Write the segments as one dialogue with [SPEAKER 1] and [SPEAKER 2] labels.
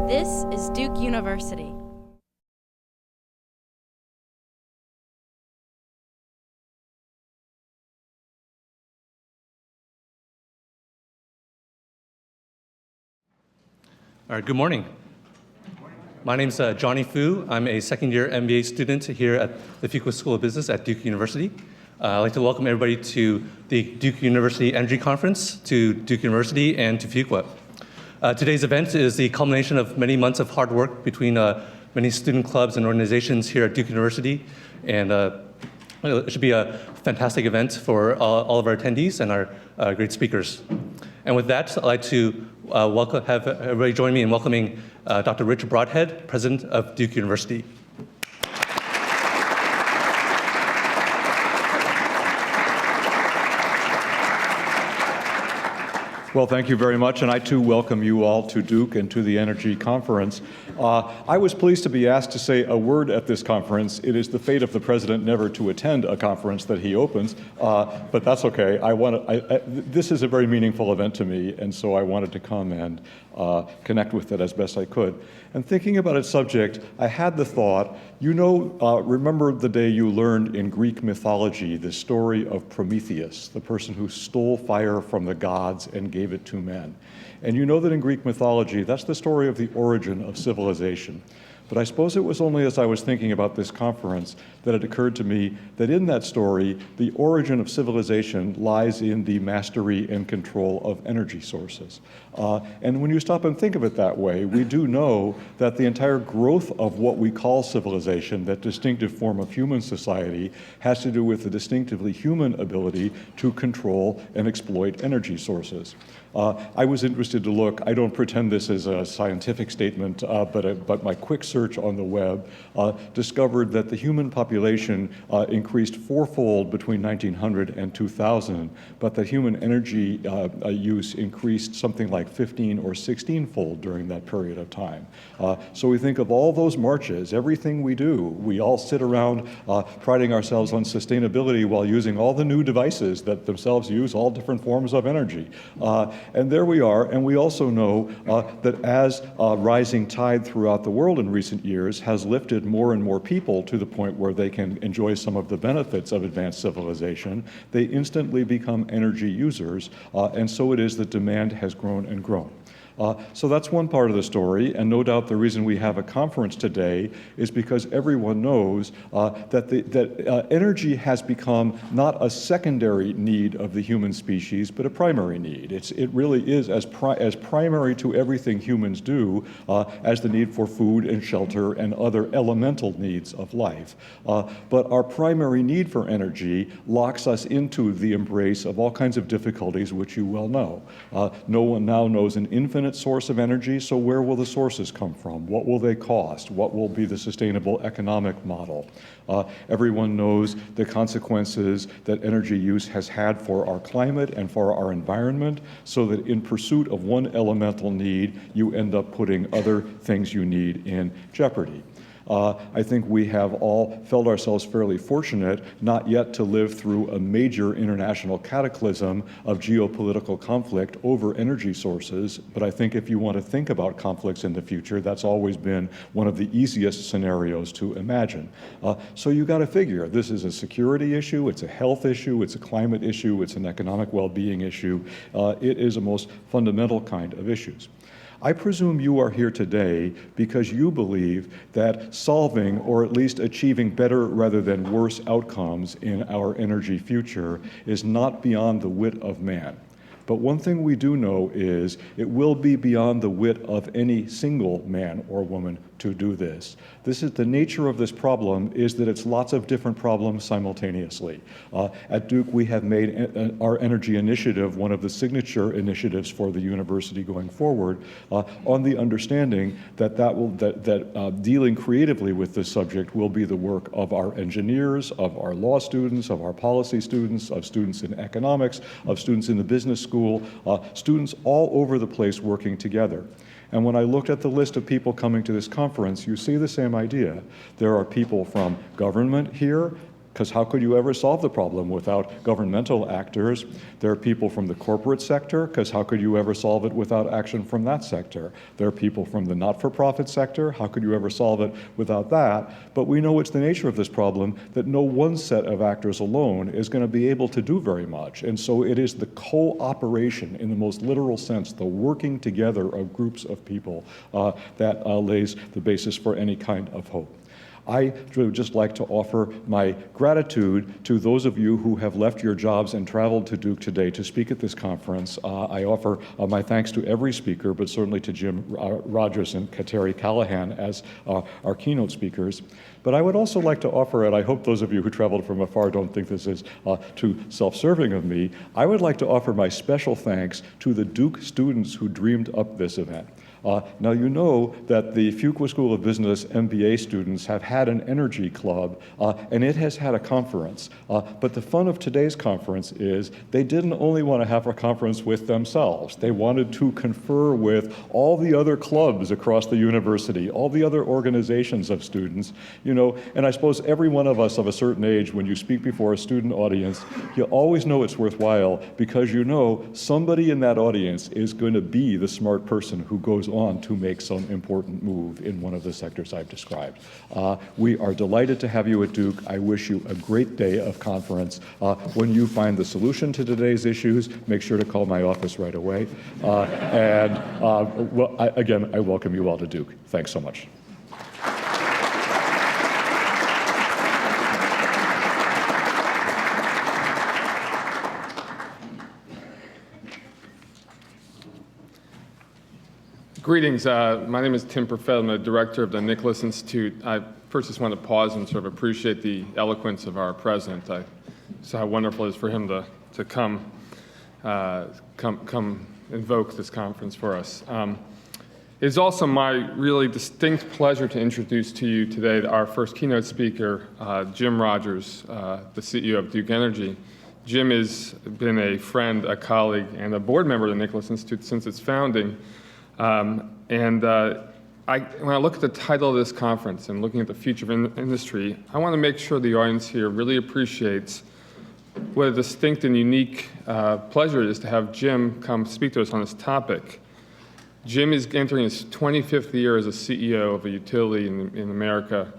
[SPEAKER 1] This is Duke University.
[SPEAKER 2] All right, good morning. My name's Johnny Fu. I'm a second-year MBA student here at the Fuqua School of Business at Duke University. I'd like to welcome everybody to the Duke University Energy Conference, to Duke University, and to Fuqua. Today's event is the culmination of many months of hard work between many student clubs and organizations here at Duke University, and it should be a fantastic event for all of our attendees and our great speakers. And with that, I'd like to have everybody join me in welcoming Dr. Rich Broadhead, President of Duke University.
[SPEAKER 3] Well, thank you very much, and I too welcome you all to Duke and to the Energy Conference. I was pleased to be asked to say a word at this conference. It is the fate of the president never to attend a conference that he opens, but that's okay. This is a very meaningful event to me, and so I wanted to come and connect with it as best I could. And thinking about its subject, I had the thought, remember the day you learned in Greek mythology the story of Prometheus, the person who stole fire from the gods and gave it to men. And you know that in Greek mythology, that's the story of the origin of civilization. But I suppose it was only as I was thinking about this conference that it occurred to me that in that story, the origin of civilization lies in the mastery and control of energy sources. And when you stop and think of it that way, we do know that the entire growth of what we call civilization, that distinctive form of human society, has to do with the distinctively human ability to control and exploit energy sources. I was interested to look. I don't pretend this is a scientific statement, but my quick search on the web discovered that the human population increased fourfold between 1900 and 2000, but that human energy use increased something like 15 or 16-fold during that period of time. So we think of all those marches, everything we do. We all sit around priding ourselves on sustainability while using all the new devices that themselves use all different forms of energy. And there we are, and we also know that as rising tide throughout the world in recent years has lifted more and more people to the point where they can enjoy some of the benefits of advanced civilization, they instantly become energy users, and so it is that demand has grown and grown. So that's one part of the story, and no doubt the reason we have a conference today is because everyone knows that energy has become not a secondary need of the human species, but a primary need. It really is as primary to everything humans do as the need for food and shelter and other elemental needs of life. But our primary need for energy locks us into the embrace of all kinds of difficulties, which you well know. No one now knows an infinite source of energy, so where will the sources come from? What will they cost? What will be the sustainable economic model? Everyone knows the consequences that energy use has had for our climate and for our environment, so that in pursuit of one elemental need, you end up putting other things you need in jeopardy. I think we have all felt ourselves fairly fortunate not yet to live through a major international cataclysm of geopolitical conflict over energy sources, but I think if you want to think about conflicts in the future, that's always been one of the easiest scenarios to imagine. So you got to figure, this is a security issue, it's a health issue, it's a climate issue, it's an economic well-being issue. It is a most fundamental kind of issues. I presume you are here today because you believe that solving, or at least achieving better rather than worse outcomes in our energy future is not beyond the wit of man. But one thing we do know is it will be beyond the wit of any single man or woman to do this. This is the nature of this problem, is that it's lots of different problems simultaneously. At Duke, we have made our energy initiative one of the signature initiatives for the university going forward, on the understanding that dealing creatively with this subject will be the work of our engineers, of our law students, of our policy students, of students in economics, of students in the business school, students all over the place working together. And when I looked at the list of people coming to this conference, you see the same idea. There are people from government here, because how could you ever solve the problem without governmental actors? There are people from the corporate sector, because how could you ever solve it without action from that sector? There are people from the not-for-profit sector. How could you ever solve it without that? But we know it's the nature of this problem that no one set of actors alone is going to be able to do very much. And so it is the cooperation, in the most literal sense, the working together of groups of people that lays the basis for any kind of hope. I would just like to offer my gratitude to those of you who have left your jobs and traveled to Duke today to speak at this conference. I offer my thanks to every speaker, but certainly to Jim Rogers and Kateri Callahan as our keynote speakers. But I would also like to offer, and I hope those of you who traveled from afar don't think this is too self-serving of me, I would like to offer my special thanks to the Duke students who dreamed up this event. Now, you know that the Fuqua School of Business MBA students have had an energy club, and it has had a conference. But the fun of today's conference is they didn't only want to have a conference with themselves. They wanted to confer with all the other clubs across the university, all the other organizations of students, you know, and I suppose every one of us of a certain age, when you speak before a student audience, you always know it's worthwhile because you know somebody in that audience is going to be the smart person who goes on to make some important move in one of the sectors I've described. We are delighted to have you at Duke. I wish you a great day of conference. When you find the solution to today's issues, make sure to call my office right away. Again, I welcome you all to Duke. Thanks so much.
[SPEAKER 4] Greetings. My name is Tim Perfett. I'm the director of the Nicholas Institute. I first just want to pause and sort of appreciate the eloquence of our president. I saw how wonderful it is for him to come invoke this conference for us. It is also my really distinct pleasure to introduce to you today our first keynote speaker, Jim Rogers, the CEO of Duke Energy. Jim has been a friend, a colleague, and a board member of the Nicholas Institute since its founding. When I look at the title of this conference and looking at the future of industry, I want to make sure the audience here really appreciates what a distinct and unique pleasure it is to have Jim come speak to us on this topic. Jim is entering his 25th year as a CEO of a utility in America,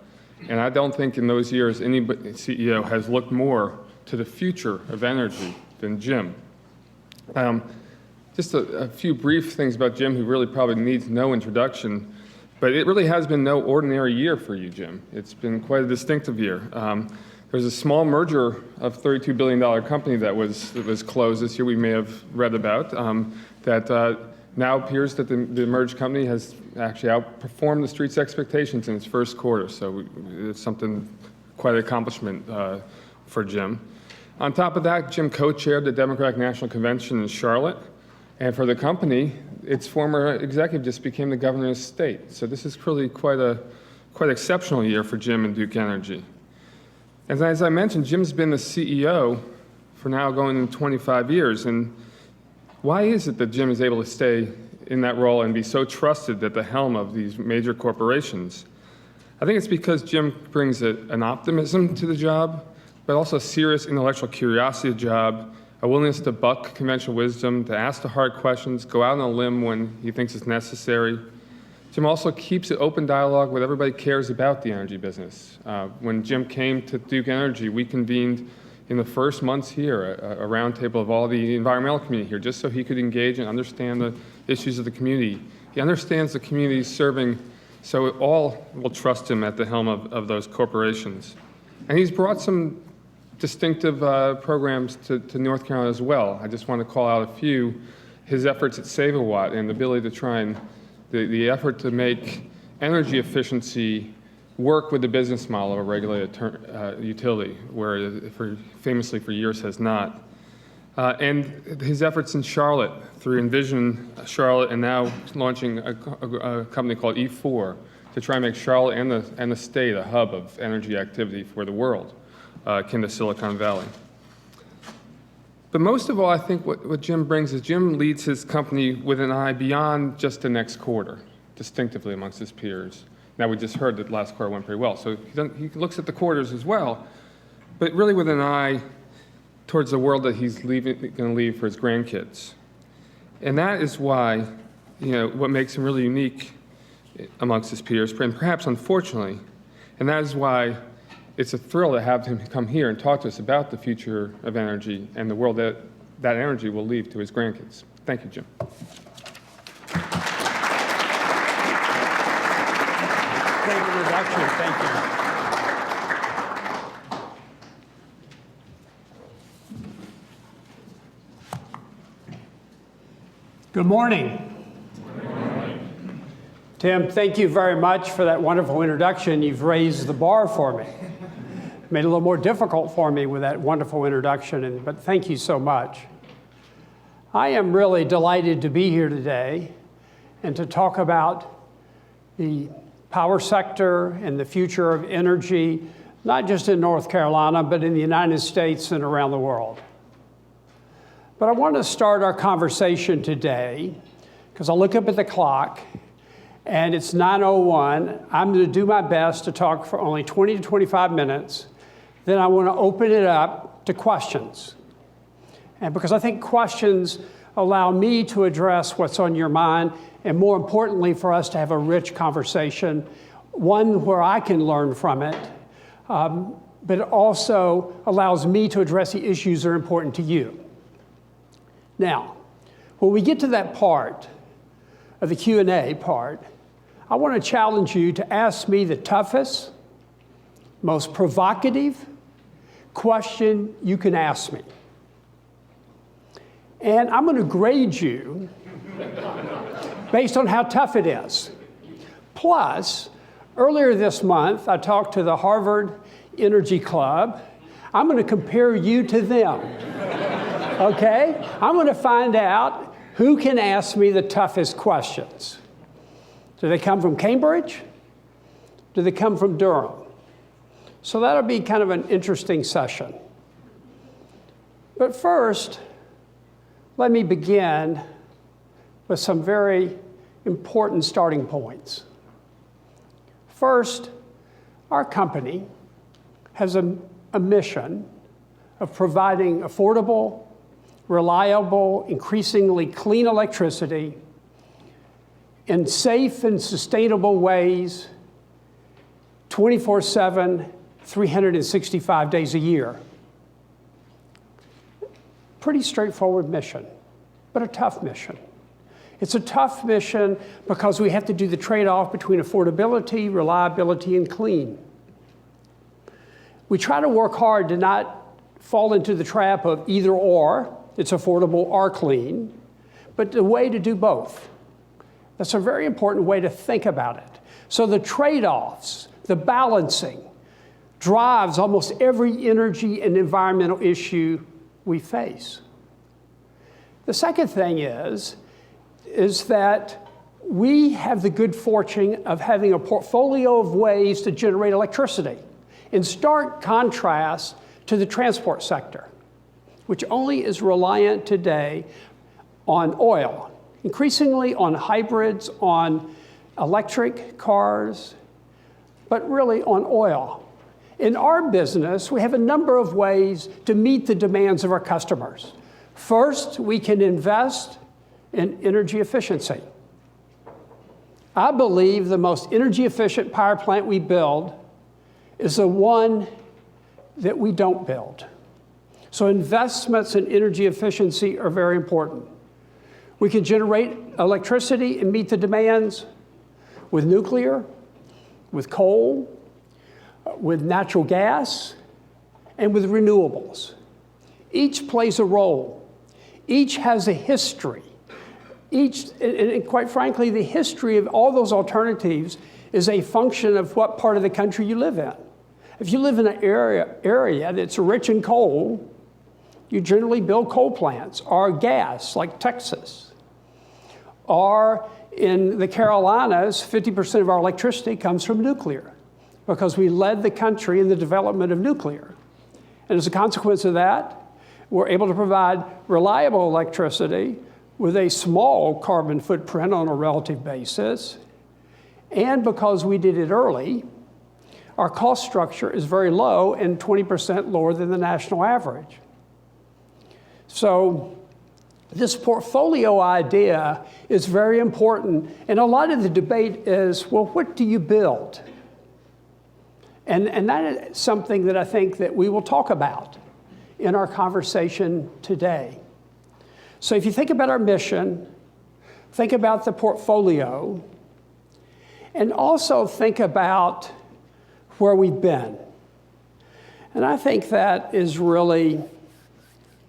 [SPEAKER 4] and I don't think in those years any CEO has looked more to the future of energy than Jim. Just a few brief things about Jim, who really probably needs no introduction, but it really has been no ordinary year for you, Jim. It's been quite a distinctive year. There's a small merger of $32 billion company that was closed this year, we may have read about, that now appears that the merged company has actually outperformed the street's expectations in its first quarter, so it's something, quite an accomplishment for Jim. On top of that, Jim co-chaired the Democratic National Convention in Charlotte. And for the company, its former executive just became the governor of the state. So this is really quite exceptional year for Jim and Duke Energy. And as I mentioned, Jim's been the CEO for now going in 25 years. And why is it that Jim is able to stay in that role and be so trusted at the helm of these major corporations? I think it's because Jim brings an optimism to the job, but also a serious intellectual curiosity to the job, a willingness to buck conventional wisdom, to ask the hard questions, go out on a limb when he thinks it's necessary. Jim also keeps an open dialogue with everybody who cares about the energy business. When Jim came to Duke Energy, we convened in the first months here a roundtable of all the environmental community here, just so he could engage and understand the issues of the community. He understands the community he's serving, so all will trust him at the helm of those corporations. And he's brought some distinctive programs to North Carolina as well. I just want to call out a few. His efforts at Save-A-Watt and the ability to try and, the effort to make energy efficiency work with the business model of a regulated utility, where it famously for years has not. And his efforts in Charlotte through Envision Charlotte and now launching a company called E4 to try and make Charlotte and the state a hub of energy activity for the world. Akin to Silicon Valley. But most of all, I think what Jim brings is Jim leads his company with an eye beyond just the next quarter, distinctively amongst his peers. Now, we just heard that last quarter went pretty well, so he looks at the quarters as well, but really with an eye towards the world that he's going to leave for his grandkids. And that is why, what makes him really unique amongst his peers, and perhaps unfortunately, and that is why it's a thrill to have him come here and talk to us about the future of energy and the world that energy will leave to his grandkids. Thank you, Jim.
[SPEAKER 5] Great introduction. Thank you. Good morning. Tim, thank you very much for that wonderful introduction. You've raised the bar for me. Made it a little more difficult for me with that wonderful introduction, but thank you so much. I am really delighted to be here today and to talk about the power sector and the future of energy, not just in North Carolina, but in the United States and around the world. But I want to start our conversation today, because I look up at the clock, and it's 9:01. I'm going to do my best to talk for only 20 to 25 minutes. Then I want to open it up to questions. And because I think questions allow me to address what's on your mind, and more importantly, for us to have a rich conversation, one where I can learn from it, but it also allows me to address the issues that are important to you. Now, when we get to that part of the Q&A part, I want to challenge you to ask me the toughest, most provocative question you can ask me. And I'm going to grade you based on how tough it is. Plus, earlier this month, I talked to the Harvard Energy Club. I'm going to compare you to them. Okay? I'm going to find out who can ask me the toughest questions. Do they come from Cambridge? Do they come from Durham? So that'll be kind of an interesting session. But first, let me begin with some very important starting points. First, our company has a mission of providing affordable, reliable, increasingly clean electricity in safe and sustainable ways, 24/7, 365 days a year. Pretty straightforward mission, but a tough mission. It's a tough mission because we have to do the trade-off between affordability, reliability, and clean. We try to work hard to not fall into the trap of either or, it's affordable or clean, but the way to do both. That's a very important way to think about it. So the trade-offs, the balancing, drives almost every energy and environmental issue we face. The second thing is that we have the good fortune of having a portfolio of ways to generate electricity, in stark contrast to the transport sector, which only is reliant today on oil, increasingly on hybrids, on electric cars, but really on oil. In our business, we have a number of ways to meet the demands of our customers. First, we can invest in energy efficiency. I believe the most energy efficient power plant we build is the one that we don't build. So investments in energy efficiency are very important. We can generate electricity and meet the demands with nuclear, with coal, with natural gas, and with renewables. Each plays a role. Each has a history. And quite frankly, the history of all those alternatives is a function of what part of the country you live in. If you live in an area that's rich in coal, you generally build coal plants, or gas, like Texas. Or in the Carolinas, 50% of our electricity comes from nuclear, because we led the country in the development of nuclear. And as a consequence of that, we're able to provide reliable electricity with a small carbon footprint on a relative basis. And because we did it early, our cost structure is very low and 20% lower than the national average. So this portfolio idea is very important. And a lot of the debate is, well, what do you build? And that is something that I think that we will talk about in our conversation today. So if you think about our mission, think about the portfolio, and also think about where we've been. And I think that is really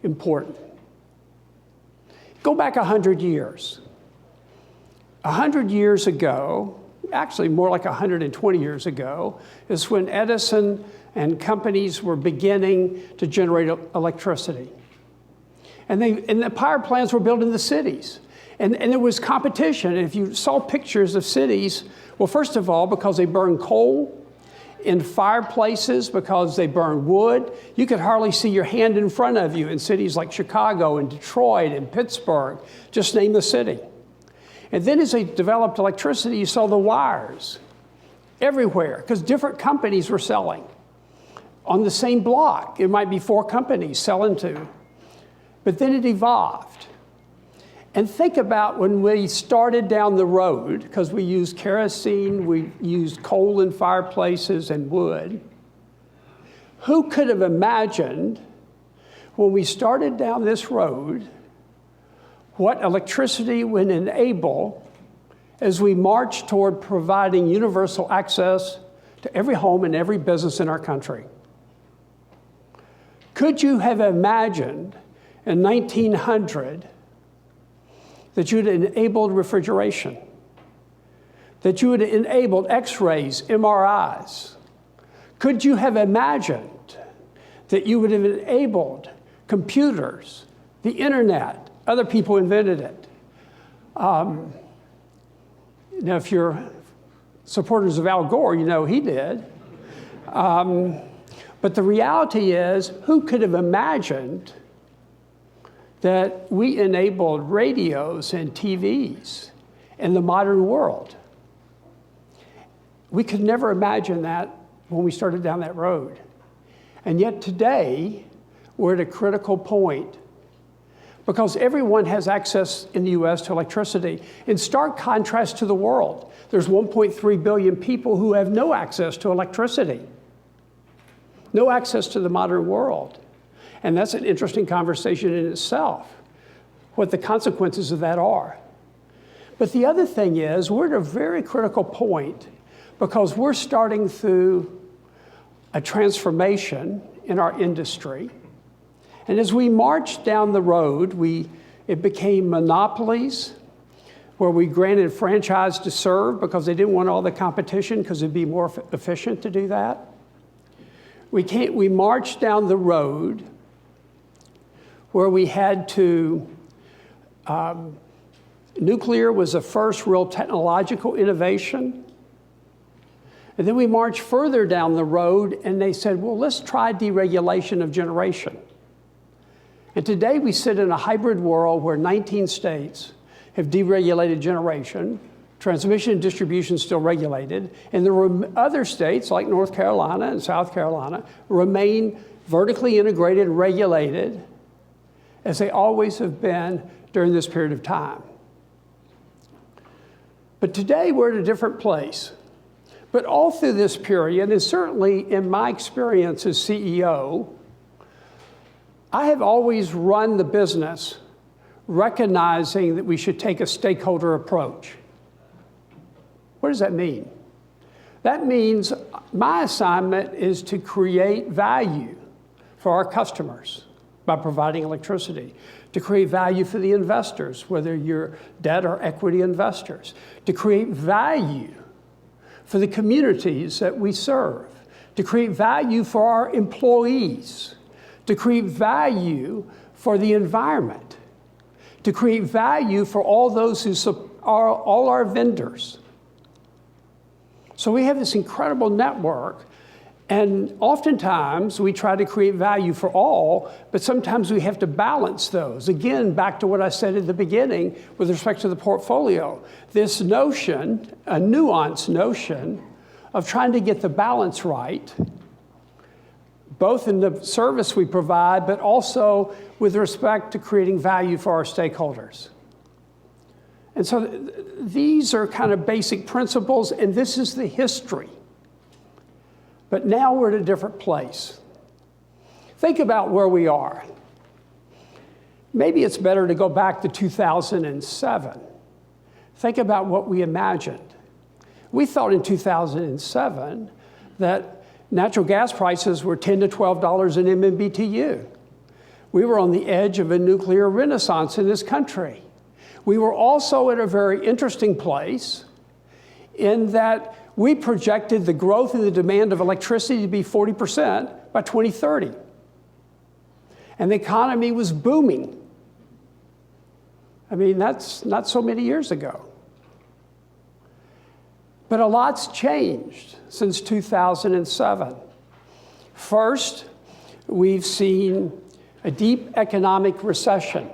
[SPEAKER 5] important. Go back 100 years. 100 years ago, actually more like 120 years ago, is when Edison and companies were beginning to generate electricity. And the power plants were built in the cities. And there was competition. And if you saw pictures of cities, well, first of all, because they burned coal in fireplaces, because they burned wood, you could hardly see your hand in front of you in cities like Chicago and Detroit and Pittsburgh, just name the city. And then as they developed electricity, you saw the wires everywhere, because different companies were selling. On the same block, it might be 4 companies selling to. But then it evolved. And think about when we started down the road, because we used kerosene, we used coal in fireplaces and wood. Who could have imagined when we started down this road what electricity would enable as we march toward providing universal access to every home and every business in our country? Could you have imagined in 1900 that you would have enabled refrigeration, that you would have enabled X-rays, MRIs? Could you have imagined that you would have enabled computers, the internet? Other people invented it. Now, if you're supporters of Al Gore, you know he did. But the reality is, who could have imagined that we enabled radios and TVs in the modern world? We could never imagine that when we started down that road. And yet today, we're at a critical point because everyone has access in the US to electricity. In stark contrast to the world, there's 1.3 billion people who have no access to electricity, no access to the modern world. And that's an interesting conversation in itself, what the consequences of that are. But the other thing is, we're at a very critical point because we're starting through a transformation in our industry. And as we marched down the road, it became monopolies where we granted franchise to serve because they didn't want all the competition because it'd be more efficient to do that. We marched down the road where we had to, nuclear was the first real technological innovation. And then we marched further down the road and they said, well, let's try deregulation of generation. And today we sit in a hybrid world where 19 states have deregulated generation, transmission and distribution is still regulated, and there were other states like North Carolina and South Carolina remain vertically integrated and regulated as they always have been during this period of time. But today we're at a different place. But all through this period, and certainly in my experience as CEO, I have always run the business recognizing that we should take a stakeholder approach. What does that mean? That means my assignment is to create value for our customers by providing electricity, to create value for the investors, whether you're debt or equity investors, to create value for the communities that we serve, to create value for our employees, to create value for the environment, to create value for all those who are all our vendors. So we have this incredible network, and oftentimes we try to create value for all, but sometimes we have to balance those. Again, back to what I said at the beginning with respect to the portfolio. This notion, a nuanced notion of trying to get the balance right, both in the service we provide, but also with respect to creating value for our stakeholders. And so these are kind of basic principles, and this is the history. But now we're at a different place. Think about where we are. Maybe it's better to go back to 2007. Think about what we imagined. We thought in 2007 that natural gas prices were $10 to $12 an MMBTU. We were on the edge of a nuclear renaissance in this country. We were also at a very interesting place in that we projected the growth in the demand of electricity to be 40% by 2030. And the economy was booming. I mean, that's not so many years ago. But a lot's changed since 2007. First, we've seen a deep economic recession.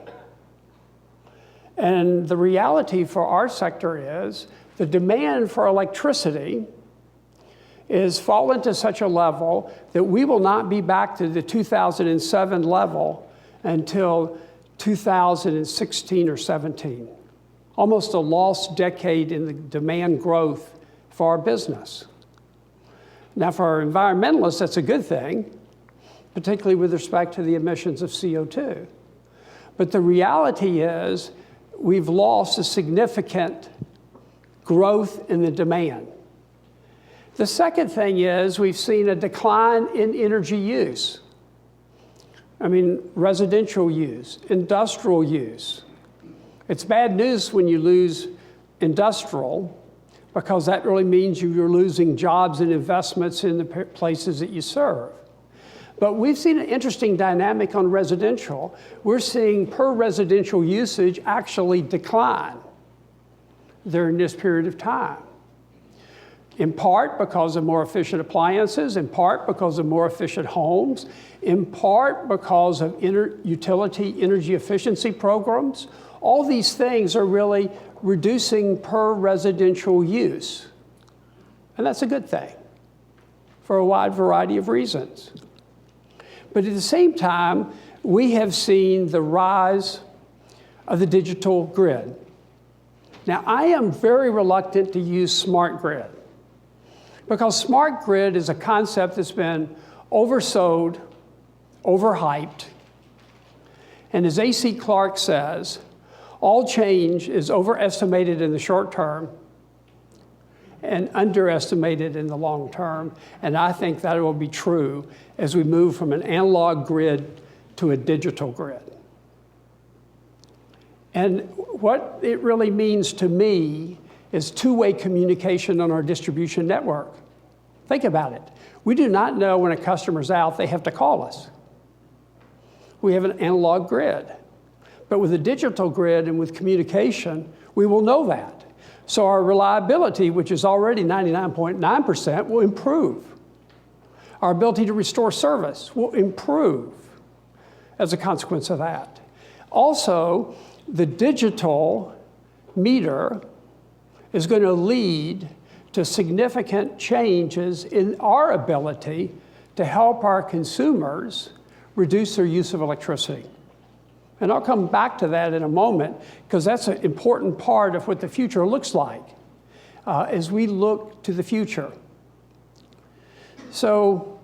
[SPEAKER 5] And the reality for our sector is the demand for electricity is fallen to such a level that we will not be back to the 2007 level until 2016 or 17. Almost a lost decade in the demand growth for our business. Now, for our environmentalists, that's a good thing, particularly with respect to the emissions of CO2. But the reality is we've lost a significant growth in the demand. The second thing is we've seen a decline in energy use. I mean, residential use, industrial use. It's bad news when you lose industrial, because that really means you're losing jobs and investments in the places that you serve. But we've seen an interesting dynamic on residential. We're seeing per residential usage actually decline during this period of time. In part because of more efficient appliances, in part because of more efficient homes, in part because of utility energy efficiency programs. All these things are really reducing per residential use. And that's a good thing for a wide variety of reasons. But at the same time, we have seen the rise of the digital grid. Now, I am very reluctant to use smart grid because smart grid is a concept that's been oversold, overhyped. And as A.C. Clarke says, all change is overestimated in the short term and underestimated in the long term. And I think that will be true as we move from an analog grid to a digital grid. And what it really means to me is two-way communication on our distribution network. Think about it. We do not know when a customer's out, they have to call us. We have an analog grid. But with a digital grid and with communication, we will know that. So our reliability, which is already 99.9%, will improve. Our ability to restore service will improve as a consequence of that. Also, the digital meter is going to lead to significant changes in our ability to help our consumers reduce their use of electricity. And I'll come back to that in a moment, because that's an important part of what the future looks like as we look to the future. So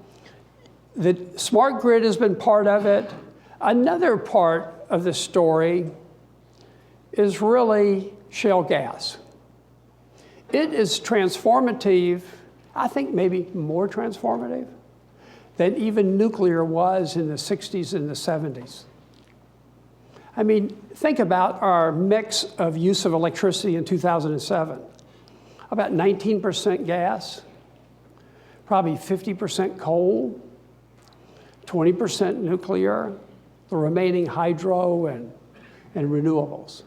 [SPEAKER 5] the smart grid has been part of it. Another part of the story is really shale gas. It is transformative, I think maybe more transformative than even nuclear was in the 60s and the 70s. I mean, think about our mix of use of electricity in 2007. About 19% gas, probably 50% coal, 20% nuclear, the remaining hydro and renewables.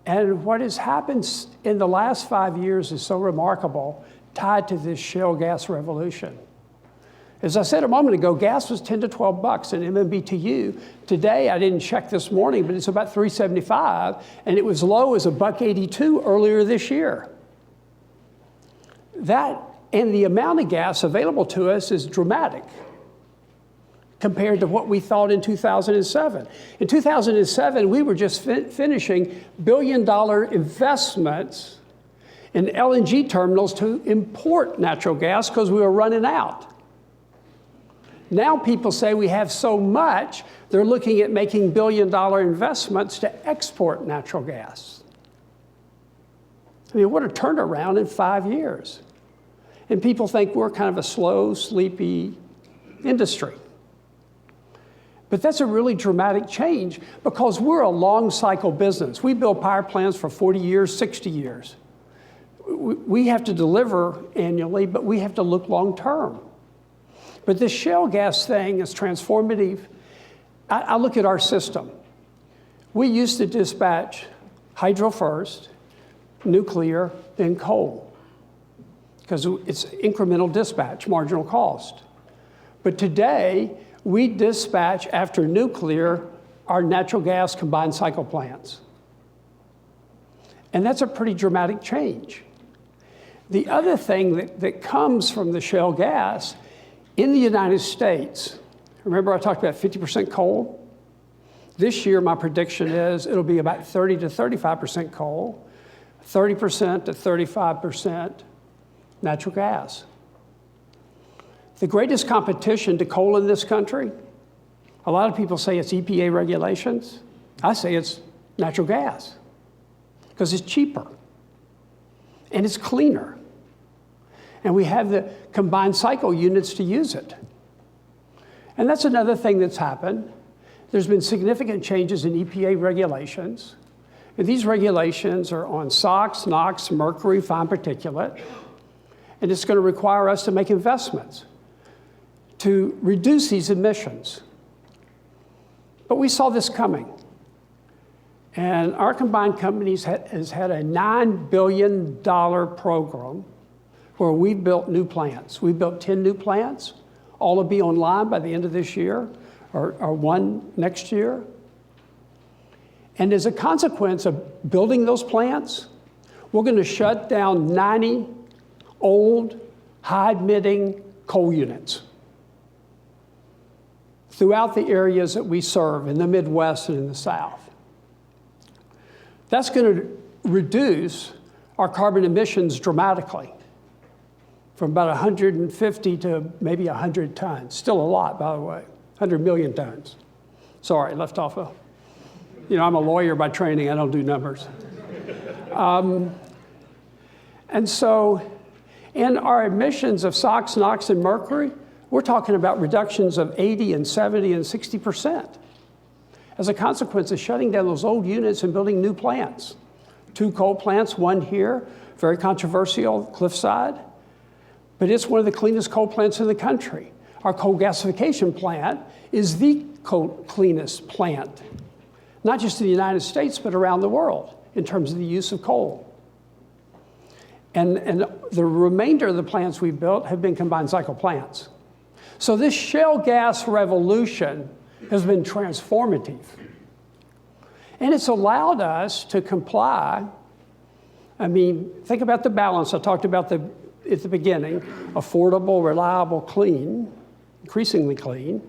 [SPEAKER 5] And what has happened in the last 5 years is so remarkable, tied to this shale gas revolution. As I said a moment ago, gas was $10 to $12 an MMBTU. Today, I didn't check this morning, but it's about $3.75, and it was low as $1.82 earlier this year. That and the amount of gas available to us is dramatic compared to what we thought in 2007. In 2007, we were just finishing billion-dollar investments in LNG terminals to import natural gas because we were running out. Now people say we have so much, they're looking at making billion-dollar investments to export natural gas. I mean, what a turnaround in 5 years. And people think we're kind of a slow, sleepy industry. But that's a really dramatic change because we're a long cycle business. We build power plants for 40 years, 60 years. We have to deliver annually, but we have to look long term. But this shale gas thing is transformative. I look at our system. We used to dispatch hydro first, nuclear, then coal, because it's incremental dispatch, marginal cost. But today, we dispatch after nuclear our natural gas combined cycle plants. And that's a pretty dramatic change. The other thing that comes from the shale gas in the United States, remember I talked about 50% coal? This year, my prediction is it'll be about 30 to 35% coal, 30% to 35% natural gas. The greatest competition to coal in this country, a lot of people say it's EPA regulations. I say it's natural gas because it's cheaper and it's cleaner. And we have the combined cycle units to use it. And that's another thing that's happened. There's been significant changes in EPA regulations. And these regulations are on SOx, NOx, mercury, fine particulate. And it's going to require us to make investments to reduce these emissions. But we saw this coming. And our combined companies has had a $9 billion program where we built new plants. We built 10 new plants. All will be online by the end of this year, or one next year. And as a consequence of building those plants, we're going to shut down 90 old, high-emitting coal units throughout the areas that we serve in the Midwest and in the South. That's going to reduce our carbon emissions dramatically from about 150 to maybe 100 tons. Still a lot, by the way, 100 million tons. Sorry, left off a, I'm a lawyer by training, I don't do numbers. And so, in our emissions of SOx, NOx, and mercury, we're talking about reductions of 80 and 70 and 60% as a consequence of shutting down those old units and building new plants. 2 coal plants, one here, very controversial, Cliffside, but it's one of the cleanest coal plants in the country. Our coal gasification plant is the cleanest plant, not just in the United States, but around the world in terms of the use of coal. And the remainder of the plants we've built have been combined cycle plants. So this shale gas revolution has been transformative. And it's allowed us to comply. I mean, think about the balance I talked about at the beginning: affordable, reliable, clean, increasingly clean.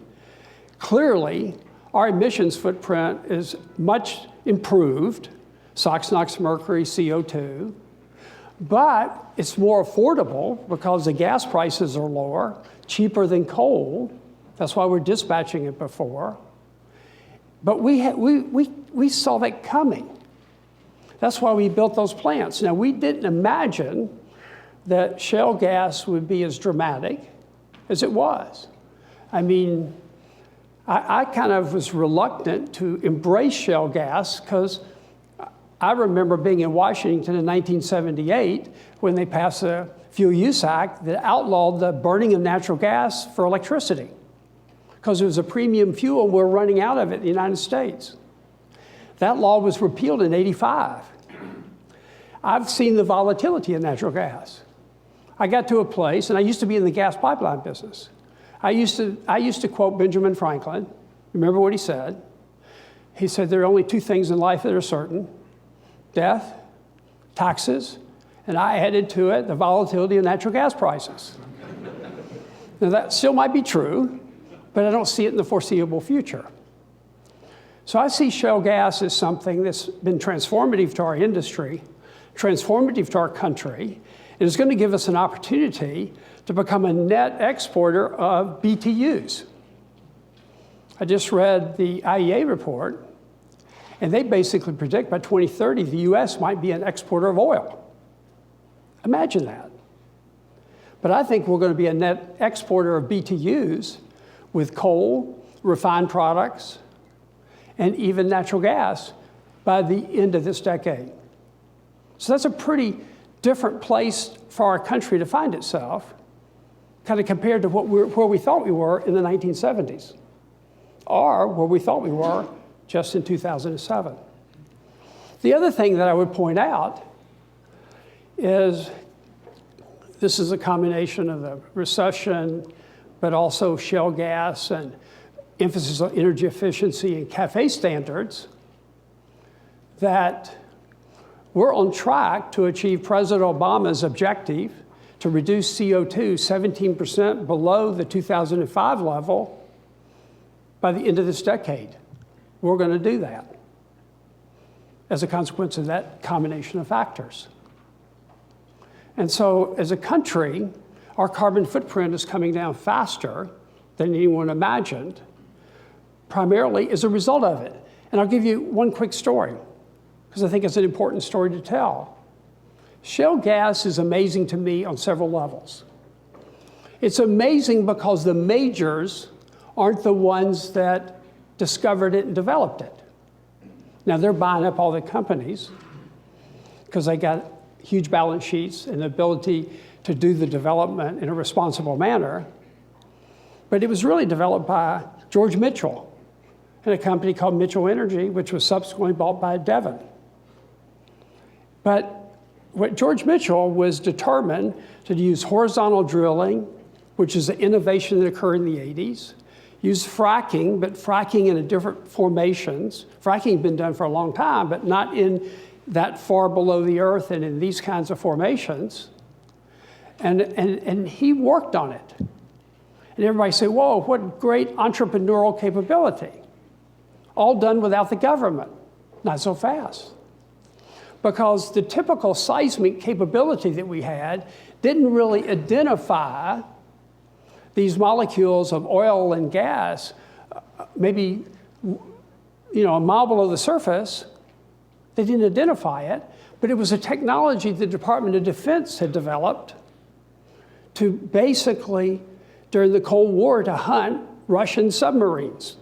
[SPEAKER 5] Clearly, our emissions footprint is much improved, SOx, NOx, mercury, CO2, but it's more affordable because the gas prices are lower, cheaper than coal. That's why we're dispatching it before. But we saw that coming. That's why we built those plants. Now, we didn't imagine that shale gas would be as dramatic as it was. I mean, I kind of was reluctant to embrace shale gas because I remember being in Washington in 1978 when they passed the Fuel Use Act that outlawed the burning of natural gas for electricity because it was a premium fuel and we're running out of it in the United States. That law was repealed in '85. I've seen the volatility of natural gas. I got to a place, and I used to be in the gas pipeline business. I used to quote Benjamin Franklin. Remember what he said? He said, there are only 2 things in life that are certain: death, taxes, And I added to it the volatility of natural gas prices. Now, that still might be true, but I don't see it in the foreseeable future. So I see shale gas as something that's been transformative to our industry, transformative to our country, and is going to give us an opportunity to become a net exporter of BTUs. I just read the IEA report, and they basically predict by 2030 the US might be an exporter of oil. Imagine that. But I think we're going to be a net exporter of BTUs with coal, refined products, and even natural gas by the end of this decade. So that's a pretty different place for our country to find itself, kind of compared to where we thought we were in the 1970s, or where we thought we were just in 2007. The other thing that I would point out is this is a combination of the recession, but also shale gas and emphasis on energy efficiency and CAFE standards, that we're on track to achieve President Obama's objective to reduce CO2 17% below the 2005 level by the end of this decade. We're going to do that as a consequence of that combination of factors. And so as a country, our carbon footprint is coming down faster than anyone imagined, primarily as a result of it. And I'll give you one quick story, because I think it's an important story to tell. Shale gas is amazing to me on several levels. It's amazing because the majors aren't the ones that discovered it and developed it. Now, they're buying up all the companies because they got huge balance sheets and the ability to do the development in a responsible manner. But it was really developed by George Mitchell and a company called Mitchell Energy, which was subsequently bought by Devon. But what George Mitchell was determined to use horizontal drilling, which is an innovation that occurred in the 80s, use fracking, but fracking in a different formations. Fracking had been done for a long time, but not in that far below the earth and in these kinds of formations. And he worked on it. And everybody said, whoa, what great entrepreneurial capability. All done without the government. Not so fast. Because the typical seismic capability that we had didn't really identify these molecules of oil and gas, maybe a mile below the surface. They didn't identify it, but it was a technology the Department of Defense had developed to basically, during the Cold War, to hunt Russian submarines.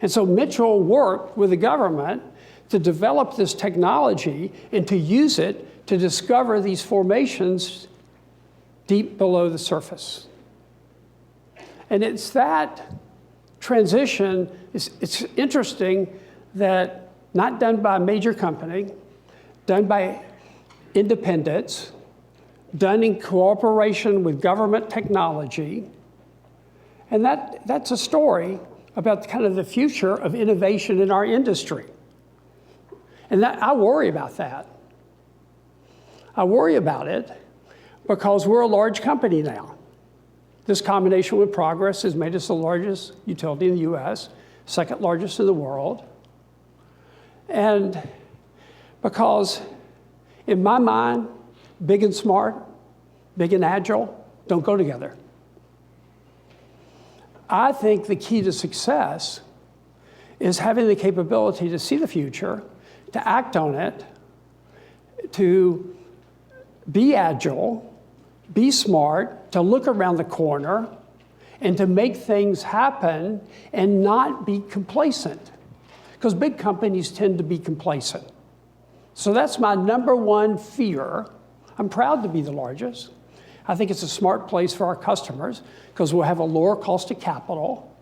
[SPEAKER 5] And so Mitchell worked with the government to develop this technology and to use it to discover these formations deep below the surface. And it's that transition, it's interesting that not done by a major company, done by independents, done in cooperation with government technology. And that's a story about kind of the future of innovation in our industry. And I worry about that. I worry about it because we're a large company now. This combination with Progress has made us the largest utility in the US, second largest in the world. And because in my mind, big and smart, big and agile don't go together. I think the key to success is having the capability to see the future, to act on it, to be agile, be smart, to look around the corner, and to make things happen and not be complacent. Because big companies tend to be complacent. So that's my number one fear. I'm proud to be the largest. I think it's a smart place for our customers because we'll have a lower cost of capital.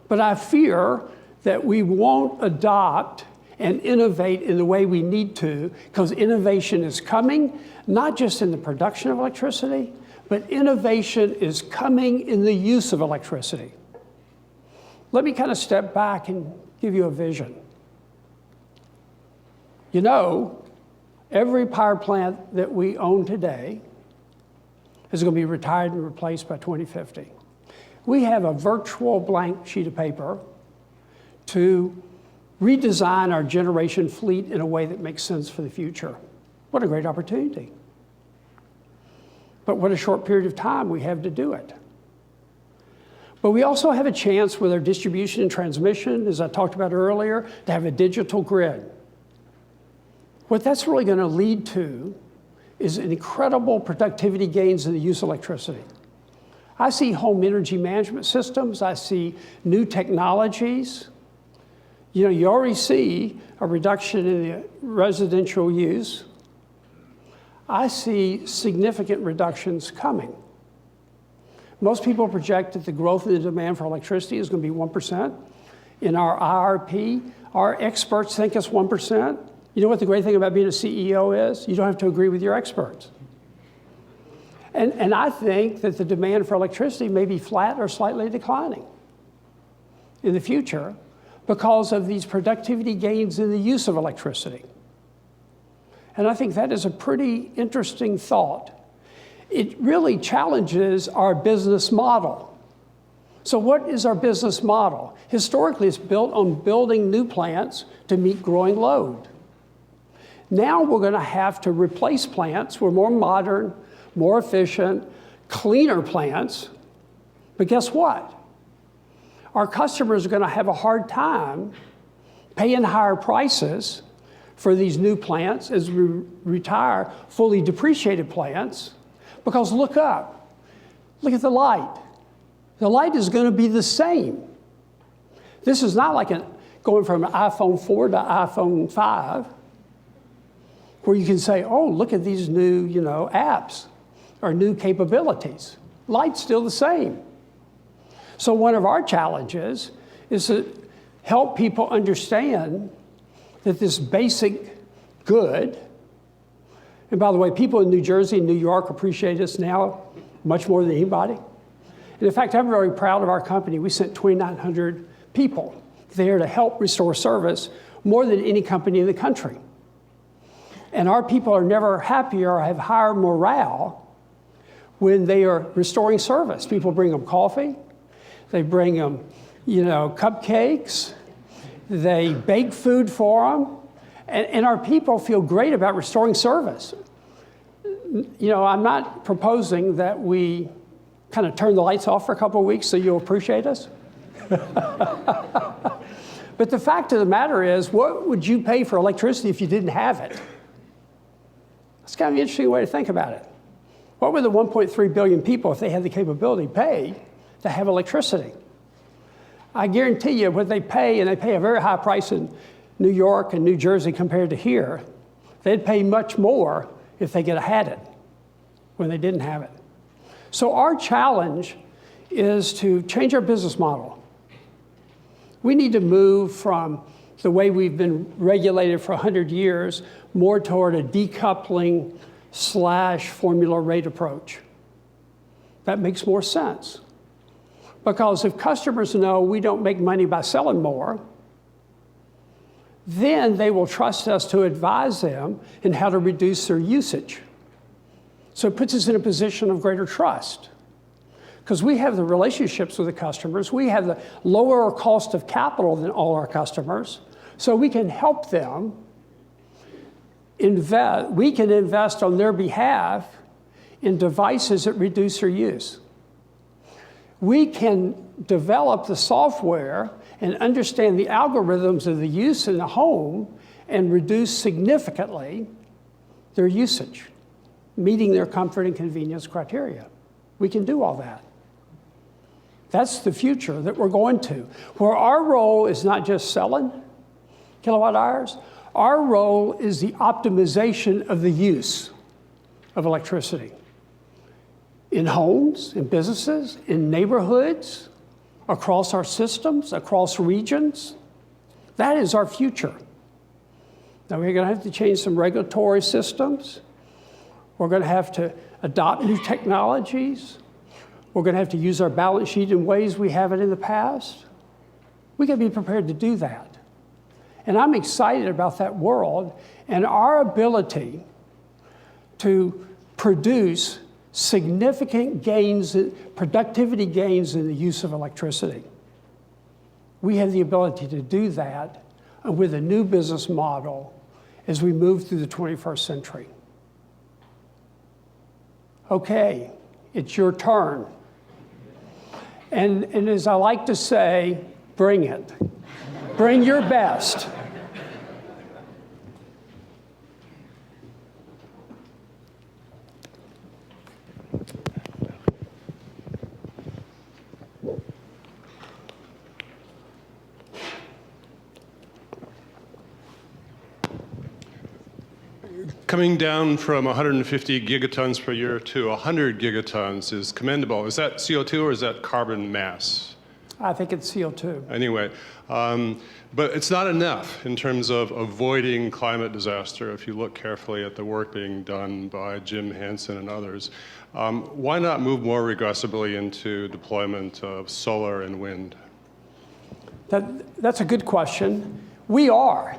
[SPEAKER 5] But I fear that we won't adopt and innovate in the way we need to because innovation is coming, not just in the production of electricity, but innovation is coming in the use of electricity. Let me kind of step back and give you a vision. Every power plant that we own today is going to be retired and replaced by 2050. We have a virtual blank sheet of paper to redesign our generation fleet in a way that makes sense for the future. What a great opportunity. But what a short period of time we have to do it. But we also have a chance with our distribution and transmission, as I talked about earlier, to have a digital grid. What that's really going to lead to is incredible productivity gains in the use of electricity. I see home energy management systems. I see new technologies. You know, you already see a reduction in the residential use. I see significant reductions coming. Most people project that the growth in the demand for electricity is going to be 1%. In our IRP, our experts think it's 1%. You know what the great thing about being a CEO is? You don't have to agree with your experts. And I think that the demand for electricity may be flat or slightly declining in the future because of these productivity gains in the use of electricity. And I think that is a pretty interesting thought. It really challenges our business model. So what is our business model? Historically, it's built on building new plants to meet growing load. Now we're going to have to replace plants with more modern, more efficient, cleaner plants. But guess what? Our customers are going to have a hard time paying higher prices for these new plants as we retire fully depreciated plants. Because look up, look at the light. The light is going to be the same. This is not like going from an iPhone 4 to iPhone 5, where you can say, oh, look at these new, apps or new capabilities. Light's still the same. So one of our challenges is to help people understand that this basic good, and by the way, people in New Jersey and New York appreciate us now much more than anybody. And in fact, I'm very proud of our company. We sent 2,900 people there to help restore service, more than any company in the country. And our people are never happier or have higher morale when they are restoring service. People bring them coffee, they bring them, cupcakes, they bake food for them, and our people feel great about restoring service. I'm not proposing that we kind of turn the lights off for a couple of weeks so you'll appreciate us. But the fact of the matter is, what would you pay for electricity if you didn't have it? That's kind of an interesting way to think about it. What would the 1.3 billion people, if they had the capability, pay to have electricity? I guarantee you what they pay, and they pay a very high price in New York and New Jersey compared to here, they'd pay much more if they could have had it when they didn't have it. So our challenge is to change our business model. We need to move from the way we've been regulated for 100 years more toward a decoupling / formula rate approach. That makes more sense. Because if customers know we don't make money by selling more, then they will trust us to advise them in how to reduce their usage. So it puts us in a position of greater trust. Because we have the relationships with the customers, we have the lower cost of capital than all our customers, so we can help them invest. We can invest on their behalf in devices that reduce their use. We can develop the software and understand the algorithms of the use in the home and reduce significantly their usage, meeting their comfort and convenience criteria. We can do all that. That's the future that we're going to, where our role is not just selling kilowatt hours. Our role is the optimization of the use of electricity in homes, in businesses, in neighborhoods, across our systems, across regions. That is our future. Now, we're going to have to change some regulatory systems. We're going to have to adopt new technologies. We're going to have to use our balance sheet in ways we haven't in the past. We got to be prepared to do that. And I'm excited about that world and our ability to produce significant gains, productivity gains in the use of electricity. We have the ability to do that with a new business model as we move through the 21st century. Okay, it's your turn. And as I like to say, bring it. Bring your best.
[SPEAKER 6] Coming down from 150 gigatons per year to 100 gigatons is commendable. Is that CO2 or is that carbon mass?
[SPEAKER 5] I think it's CO2.
[SPEAKER 6] Anyway, but it's not enough in terms of avoiding climate disaster if you look carefully at the work being done by Jim Hansen and others. Why not move more aggressively into deployment of solar and wind?
[SPEAKER 5] That's a good question. We are.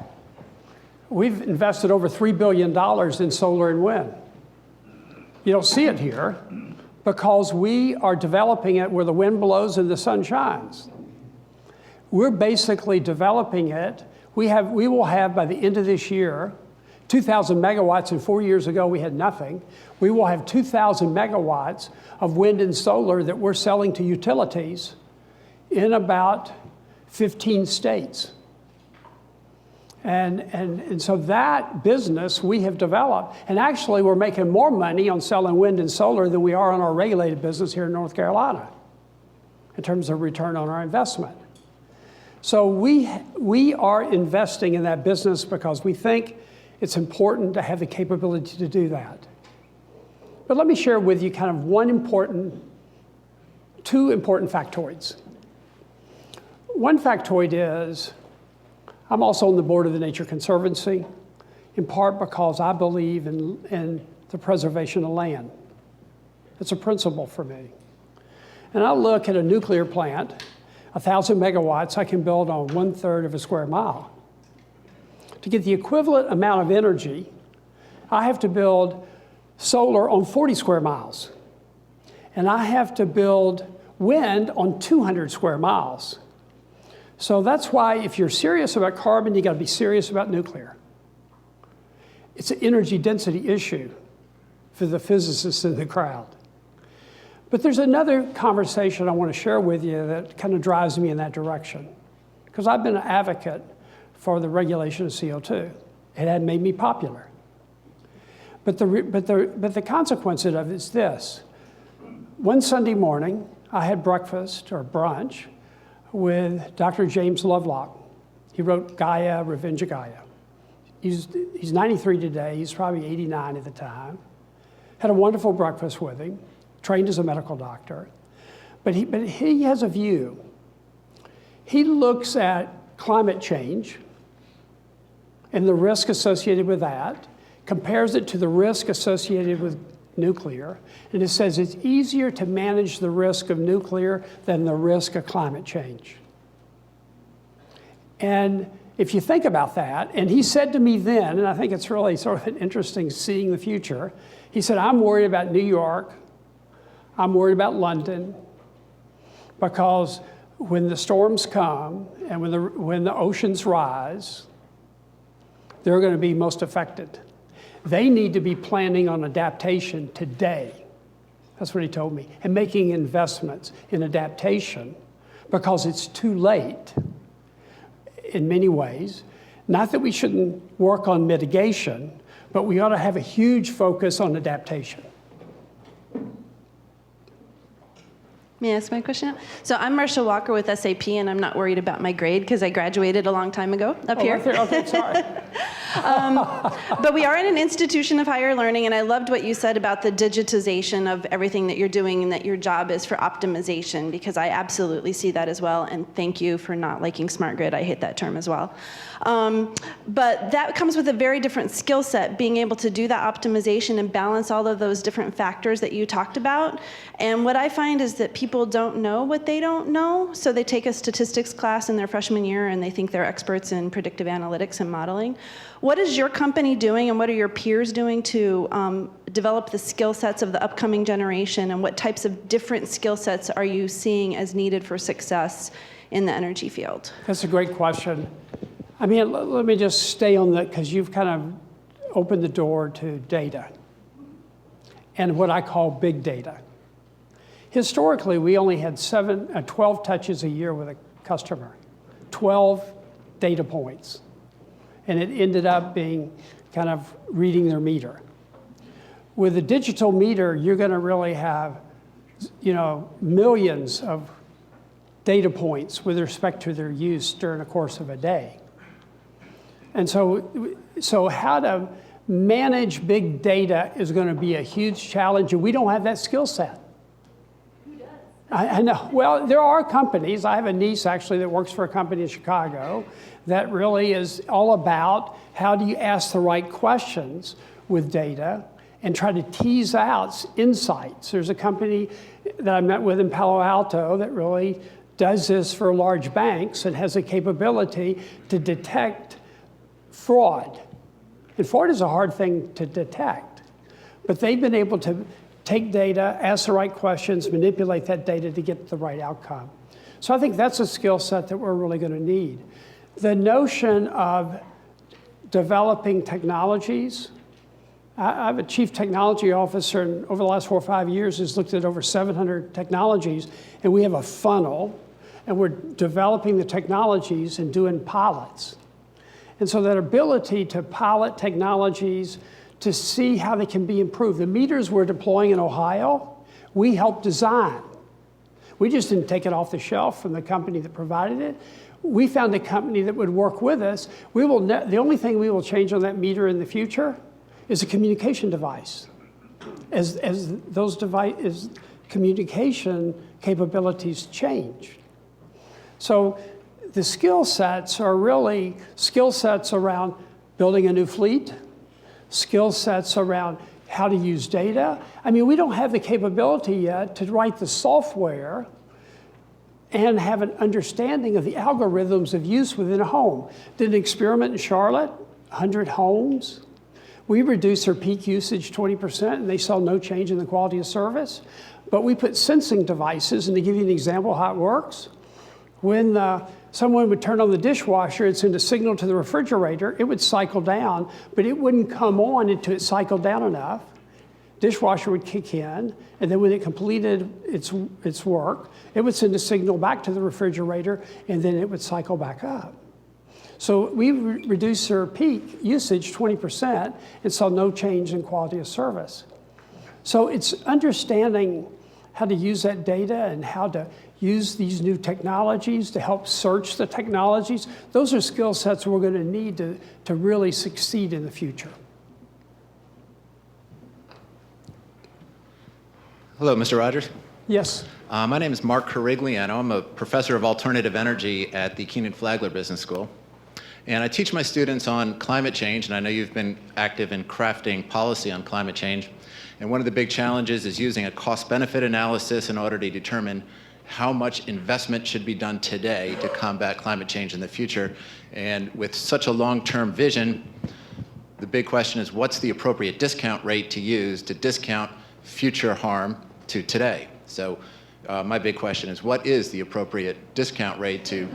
[SPEAKER 5] We've invested over $3 billion in solar and wind. You don't see it here because we are developing it where the wind blows and the sun shines. We're basically developing it. We will have, by the end of this year, 2,000 megawatts, and 4 years ago we had nothing. We will have 2,000 megawatts of wind and solar that we're selling to utilities in about 15 states. And so that business we have developed, and actually we're making more money on selling wind and solar than we are on our regulated business here in North Carolina in terms of return on our investment. So we are investing in that business because we think it's important to have the capability to do that. But let me share with you kind of two important factoids. One factoid is, I'm also on the board of the Nature Conservancy, in part because I believe in the preservation of land. It's a principle for me. And I look at a nuclear plant, 1,000 megawatts I can build on 1/3 of a square mile. To get the equivalent amount of energy, I have to build solar on 40 square miles. And I have to build wind on 200 square miles. So that's why if you're serious about carbon, you got to be serious about nuclear. It's an energy density issue for the physicists in the crowd. But there's another conversation I want to share with you that kind of drives me in that direction. Because I've been an advocate for the regulation of CO2. It had made me popular. But the consequence of it is this. One Sunday morning, I had breakfast or brunch with Dr. James Lovelock. He wrote Gaia, Revenge of Gaia. He's 93 today. He's probably 89 at the time. Had a wonderful breakfast with him, trained as a medical doctor. But he has a view. He looks at climate change and the risk associated with that, compares it to the risk associated with nuclear, and it says it's easier to manage the risk of nuclear than the risk of climate change. And if you think about that, and he said to me then, and I think it's really sort of interesting seeing the future, he said, I'm worried about New York, I'm worried about London, because when the storms come and when the oceans rise, they're going to be most affected. They need to be planning on adaptation today. That's what he told me. And making investments in adaptation because it's too late in many ways. Not that we shouldn't work on mitigation, but we ought to have a huge focus on adaptation.
[SPEAKER 7] May I ask my question? So I'm Marcia Walker with SAP, and I'm not worried about my grade because I graduated a long time ago up here.
[SPEAKER 5] Right there. Okay, sorry.
[SPEAKER 7] But we are in an institution of higher learning, and I loved what you said about the digitization of everything that you're doing and that your job is for optimization, because I absolutely see that as well, and thank you for not liking smart grid. I hate that term as well. But that comes with a very different skill set, being able to do that optimization and balance all of those different factors that you talked about. And what I find is that people people don't know what they don't know. So they take a statistics class in their freshman year and they think they're experts in predictive analytics and modeling. What is your company doing and what are your peers doing to develop the skill sets of the upcoming generation, and what types of different skill sets are you seeing as needed for success in the energy field?
[SPEAKER 5] That's a great question. I mean, let me just stay on that, because you've kind of opened the door to data and what I call big data. Historically, we only had 12 touches a year with a customer, 12 data points. And it ended up being kind of reading their meter. With a digital meter, you're going to really have, millions of data points with respect to their use during the course of a day. And so how to manage big data is going to be a huge challenge, and we don't have that skill set. I know. Well, there are companies. I have a niece, actually, that works for a company in Chicago that really is all about how do you ask the right questions with data and try to tease out insights. There's a company that I met with in Palo Alto that really does this for large banks and has a capability to detect fraud. And fraud is a hard thing to detect. But they've been able to take data, ask the right questions, manipulate that data to get the right outcome. So I think that's a skill set that we're really going to need. The notion of developing technologies, I'm a chief technology officer, and over the last 4 or 5 years has looked at over 700 technologies, and we have a funnel, and we're developing the technologies and doing pilots. And so that ability to pilot technologies to see how they can be improved. The meters we're deploying in Ohio, we helped design. We just didn't take it off the shelf from the company that provided it. We found a company that would work with us. The only thing we will change on that meter in the future is a communication device. As those communication capabilities change. So the skill sets are really skill sets around building a new fleet, skill sets around how to use data. I mean, we don't have the capability yet to write the software and have an understanding of the algorithms of use within a home. Did an experiment in Charlotte, 100 homes. We reduced their peak usage 20%, and they saw no change in the quality of service. But we put sensing devices, and to give you an example of how it works, when someone would turn on the dishwasher and send a signal to the refrigerator, it would cycle down, but it wouldn't come on until it cycled down enough. Dishwasher would kick in, and then when it completed its work, it would send a signal back to the refrigerator, and then it would cycle back up. So we reduced their peak usage 20% and saw no change in quality of service. So it's understanding how to use that data and how to use these new technologies to help search the technologies. Those are skill sets we're going to need to really succeed in the future.
[SPEAKER 8] Hello, Mr. Rogers.
[SPEAKER 5] Yes.
[SPEAKER 8] My name is Mark Carigliano. I'm a professor of alternative energy at the Keynote Flagler Business School. And I teach my students on climate change, and I know you've been active in crafting policy on climate change. And one of the big challenges is using a cost-benefit analysis in order to determine how much investment should be done today to combat climate change in the future. And with such a long-term vision, the big question is, what's the appropriate discount rate to use to discount future harm to today? So my big question is, what is the appropriate discount rate to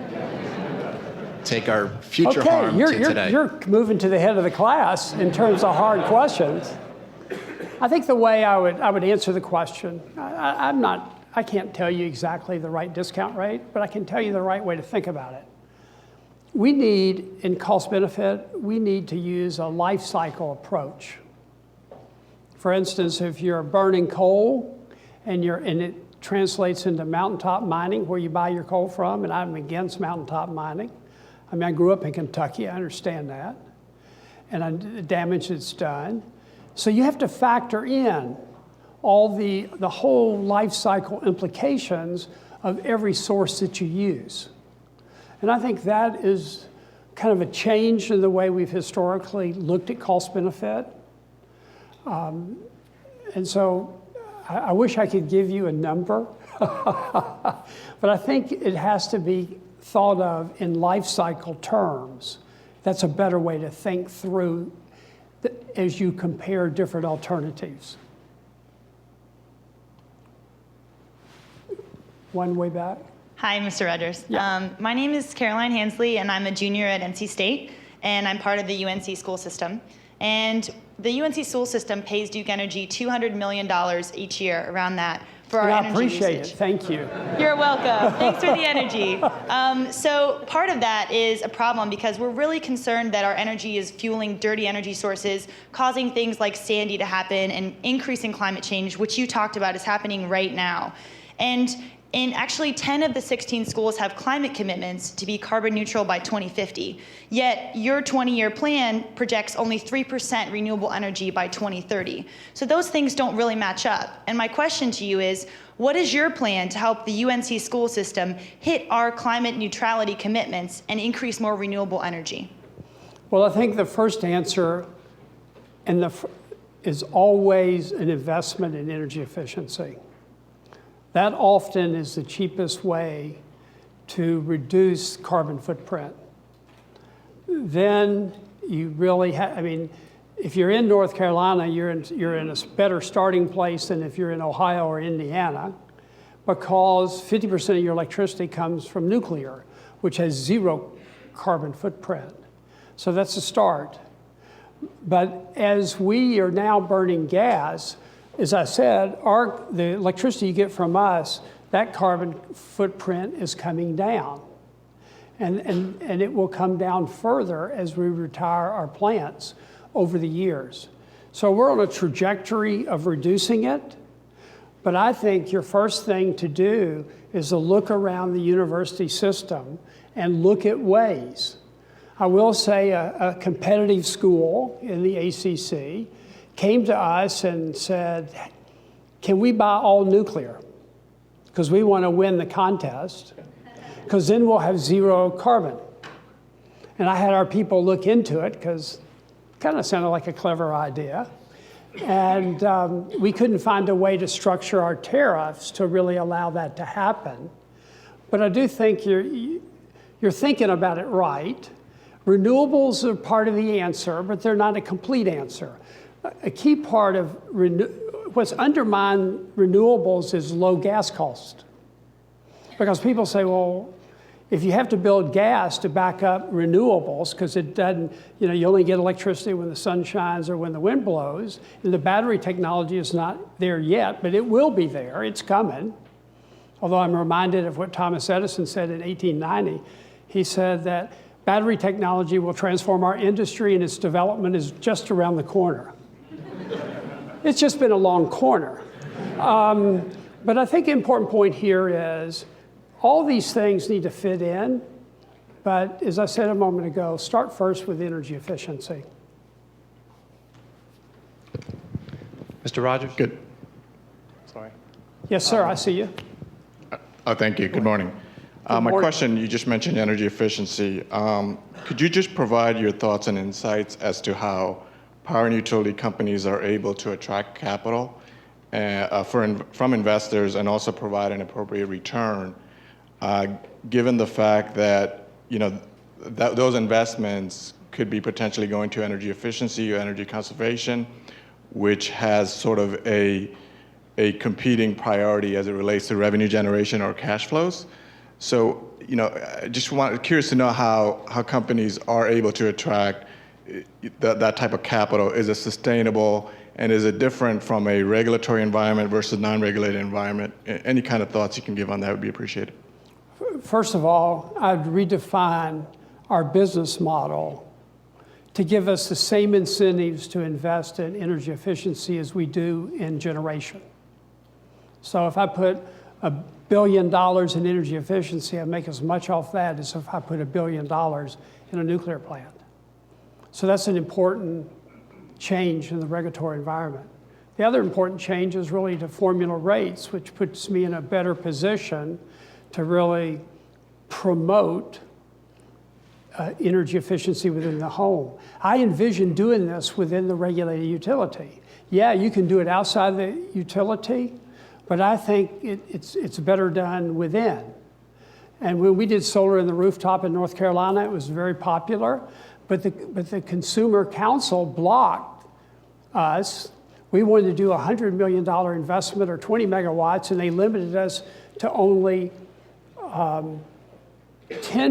[SPEAKER 8] take our future harm to today?
[SPEAKER 5] You're moving to the head of the class in terms of hard questions. I think the way I would answer the question, I can't tell you exactly the right discount rate, but I can tell you the right way to think about it. We need, in cost benefit, we need to use a life cycle approach. For instance, if you're burning coal and it translates into mountaintop mining, where you buy your coal from, and I'm against mountaintop mining. I mean, I grew up in Kentucky, I understand that, and the damage that's done. So you have to factor in all the whole life cycle implications of every source that you use. And I think that is kind of a change in the way we've historically looked at cost benefit. And so I wish I could give you a number But I think it has to be thought of in life cycle terms. That's a better way to think through as you compare different alternatives. One way back.
[SPEAKER 9] Hi, Mr. Rogers.
[SPEAKER 5] Yeah.
[SPEAKER 9] My name is Caroline Hansley, and I'm a junior at NC State, and I'm part of the UNC school system. And the UNC school system pays Duke Energy $200 million each year, around that, for our
[SPEAKER 5] And I
[SPEAKER 9] energy
[SPEAKER 5] appreciate
[SPEAKER 9] usage.
[SPEAKER 5] it. Thank you.
[SPEAKER 9] You're welcome. Thanks for the energy. So part of that is a problem because we're really concerned that our energy is fueling dirty energy sources, causing things like Sandy to happen and increasing climate change, which you talked about is happening right now. And actually 10 of the 16 schools have climate commitments to be carbon neutral by 2050. Yet your 20-year plan projects only 3% renewable energy by 2030. So those things don't really match up. And my question to you is, what is your plan to help the UNC school system hit our climate neutrality commitments and increase more renewable energy?
[SPEAKER 5] Well, I think the first answer is always an investment in energy efficiency. That often is the cheapest way to reduce carbon footprint. Then you really have, I mean, if you're in North Carolina, you're in a better starting place than if you're in Ohio or Indiana, because 50% of your electricity comes from nuclear, which has zero carbon footprint. So that's a start. But as we are now burning gas, as I said, the electricity you get from us, that carbon footprint is coming down. And it will come down further as we retire our plants over the years. So we're on a trajectory of reducing it. But I think your first thing to do is to look around the university system and look at ways. I will say a competitive school in the ACC came to us and said, can we buy all nuclear? Because we want to win the contest, because then we'll have zero carbon. And I had our people look into it, because it kind of sounded like a clever idea. And we couldn't find a way to structure our tariffs to really allow that to happen. But I do think you're thinking about it right. Renewables are part of the answer, but they're not a complete answer. A key part of what's undermined renewables is low gas cost. Because people say, well, if you have to build gas to back up renewables, because it doesn't, you only get electricity when the sun shines or when the wind blows, and the battery technology is not there yet, but it will be there, it's coming. Although I'm reminded of what Thomas Edison said in 1890. He said that battery technology will transform our industry and its development is just around the corner. It's just been a long corner. But I think the important point here is all these things need to fit in. But as I said a moment ago, start first with energy efficiency.
[SPEAKER 10] Mr. Rogers?
[SPEAKER 11] Good. Sorry.
[SPEAKER 5] Yes, sir, I see you.
[SPEAKER 11] Thank you. Good morning. My question, you just mentioned energy efficiency. Could you just provide your thoughts and insights as to how power and utility companies are able to attract capital from investors and also provide an appropriate return, given the fact that those investments could be potentially going to energy efficiency or energy conservation, which has sort of a competing priority as it relates to revenue generation or cash flows. So, curious to know how companies are able to attract that type of capital. Is it sustainable, and is it different from a regulatory environment versus non-regulated environment? Any kind of thoughts you can give on that would be appreciated.
[SPEAKER 5] First of all, I'd redefine our business model to give us the same incentives to invest in energy efficiency as we do in generation. So if I put $1 billion in energy efficiency, I make as much off that as if I put $1 billion in a nuclear plant. So that's an important change in the regulatory environment. The other important change is really to formula rates, which puts me in a better position to really promote energy efficiency within the home. I envision doing this within the regulated utility. Yeah, you can do it outside the utility, but I think it's better done within. And when we did solar in the rooftop in North Carolina, it was very popular, but the Consumer Council blocked us. We wanted to do a $100 million investment or 20 megawatts, and they limited us to only 10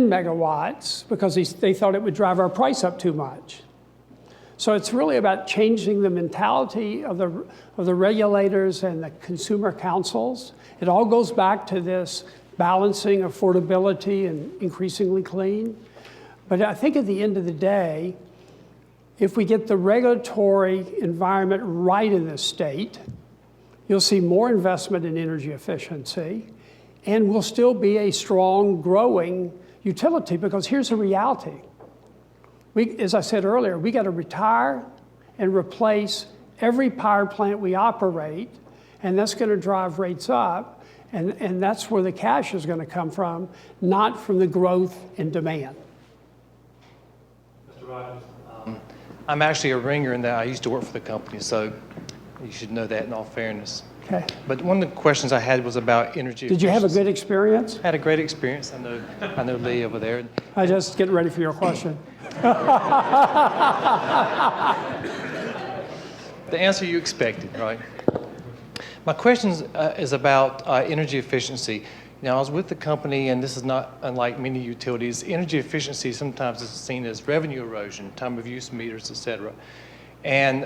[SPEAKER 5] megawatts because they thought it would drive our price up too much. So it's really about changing the mentality of the regulators and the consumer councils. It all goes back to this balancing affordability and increasingly clean. But I think at the end of the day, if we get the regulatory environment right in this state, you'll see more investment in energy efficiency, and we'll still be a strong, growing utility, because here's the reality. As I said earlier, we got to retire and replace every power plant we operate, and that's going to drive rates up, and that's where the cash is going to come from, not from the growth in demand.
[SPEAKER 10] Mr. Rogers, I'm actually a ringer in that I used to work for the company, so you should know that in all fairness.
[SPEAKER 5] Okay.
[SPEAKER 10] But one of the questions I had was about energy
[SPEAKER 5] Did you have a
[SPEAKER 10] efficiency.
[SPEAKER 5] good experience?
[SPEAKER 10] I had a great experience. I know Lee over there.
[SPEAKER 5] I just getting ready for your question.
[SPEAKER 10] The answer you expected, right? My question is about energy efficiency. Now, I was with the company, and this is not unlike many utilities. Energy efficiency sometimes is seen as revenue erosion, time of use meters, et cetera. And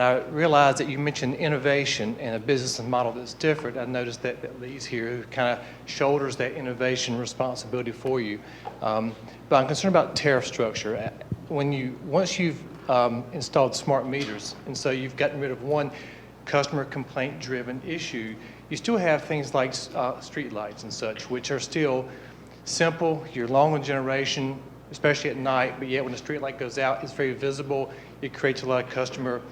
[SPEAKER 10] I realized that you mentioned innovation and a business model that's different. I noticed that Lee's here, who kind of shoulders that innovation responsibility for you. But I'm concerned about tariff structure. Once you've installed smart meters, and so you've gotten rid of one customer complaint-driven issue, you still have things like street lights and such, which are still simple. You're long in generation, especially at night, but yet when the street light goes out, it's very visible. It creates a lot of customer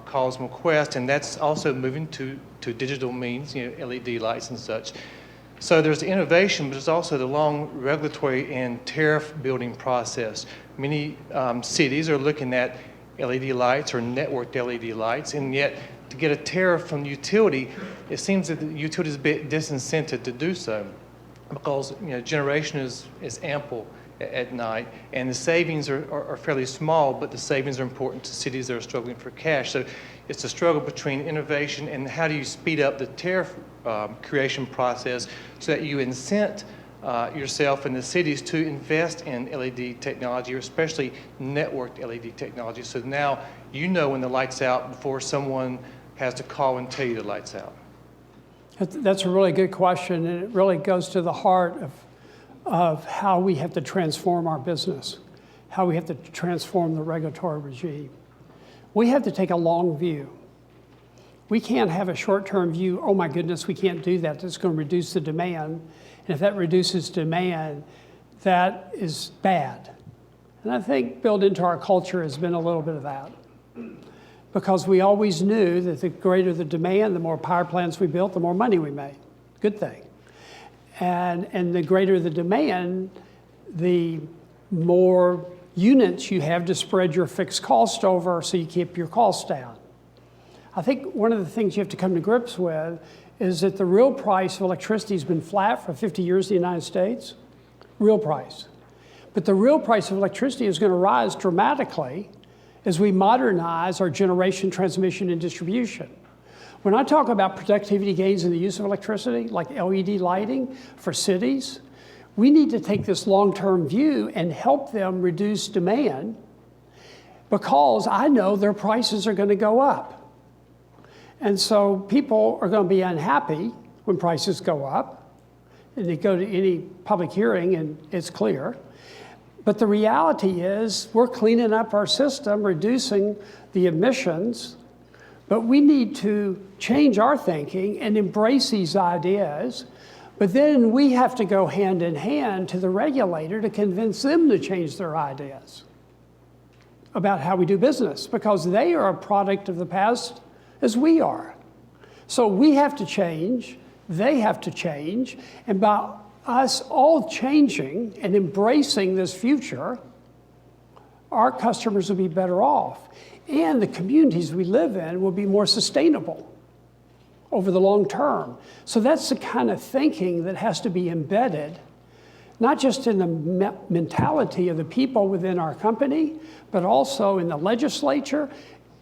[SPEAKER 10] calls and requests, and that's also moving to digital means, LED lights and such. So there's the innovation, but there's also the long regulatory and tariff building process. Many cities are looking at LED lights or networked LED lights, and yet to get a tariff from the utility, it seems that the utility is a bit disincented to do so, because generation is ample at night, and the savings are fairly small, but the savings are important to cities that are struggling for cash. So it's a struggle between innovation and how do you speed up the tariff creation process so that you incent yourself and the cities to invest in LED technology, or especially networked LED technology. So now you know when the light's out before someone has to call and tell you the light's out.
[SPEAKER 5] That's a really good question, and it really goes to the heart of how we have to transform our business, how we have to transform the regulatory regime. We have to take a long view. We can't have a short-term view, oh my goodness, we can't do that, that's going to reduce the demand. And if that reduces demand, that is bad. And I think built into our culture has been a little bit of that. Because we always knew that the greater the demand, the more power plants we built, the more money we made. Good thing. And the greater the demand, the more units you have to spread your fixed cost over so you keep your costs down. I think one of the things you have to come to grips with is that the real price of electricity has been flat for 50 years in the United States. Real price. But the real price of electricity is going to rise dramatically as we modernize our generation, transmission, and distribution. When I talk about productivity gains in the use of electricity, like LED lighting for cities, we need to take this long-term view and help them reduce demand, because I know their prices are going to go up. And so people are going to be unhappy when prices go up, and they go to any public hearing and it's clear. But the reality is we're cleaning up our system, reducing the emissions, but we need to change our thinking and embrace these ideas. But then we have to go hand in hand to the regulator to convince them to change their ideas about how we do business, because they are a product of the past as we are. So we have to change, they have to change, and by us all changing and embracing this future, our customers will be better off, and the communities we live in will be more sustainable. over the long term. So that's the kind of thinking that has to be embedded, not just in the mentality of the people within our company, but also in the legislature,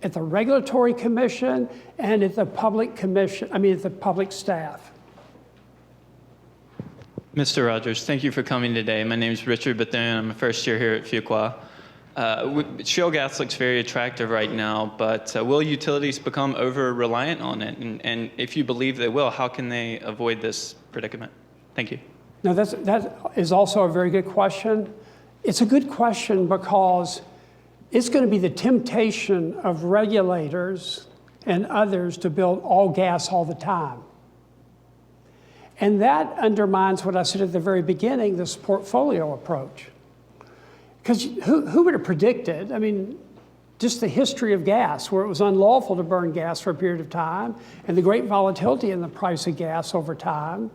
[SPEAKER 5] at the regulatory commission, and at the public commission, at the public staff.
[SPEAKER 12] Mr. Rogers, thank you for coming today. My name is Richard Bethune. I'm a first year here at Fuqua. Shale gas looks very attractive right now, but will utilities become over-reliant on it? And if you believe they will, how can they avoid this predicament? Thank you.
[SPEAKER 5] Now, that is also a very good question. It's a good question because it's going to be the temptation of regulators and others to build all gas all the time. And that undermines what I said at the very beginning, this portfolio approach. Because who would have predicted, just the history of gas, where it was unlawful to burn gas for a period of time, and the great volatility in the price of gas over time.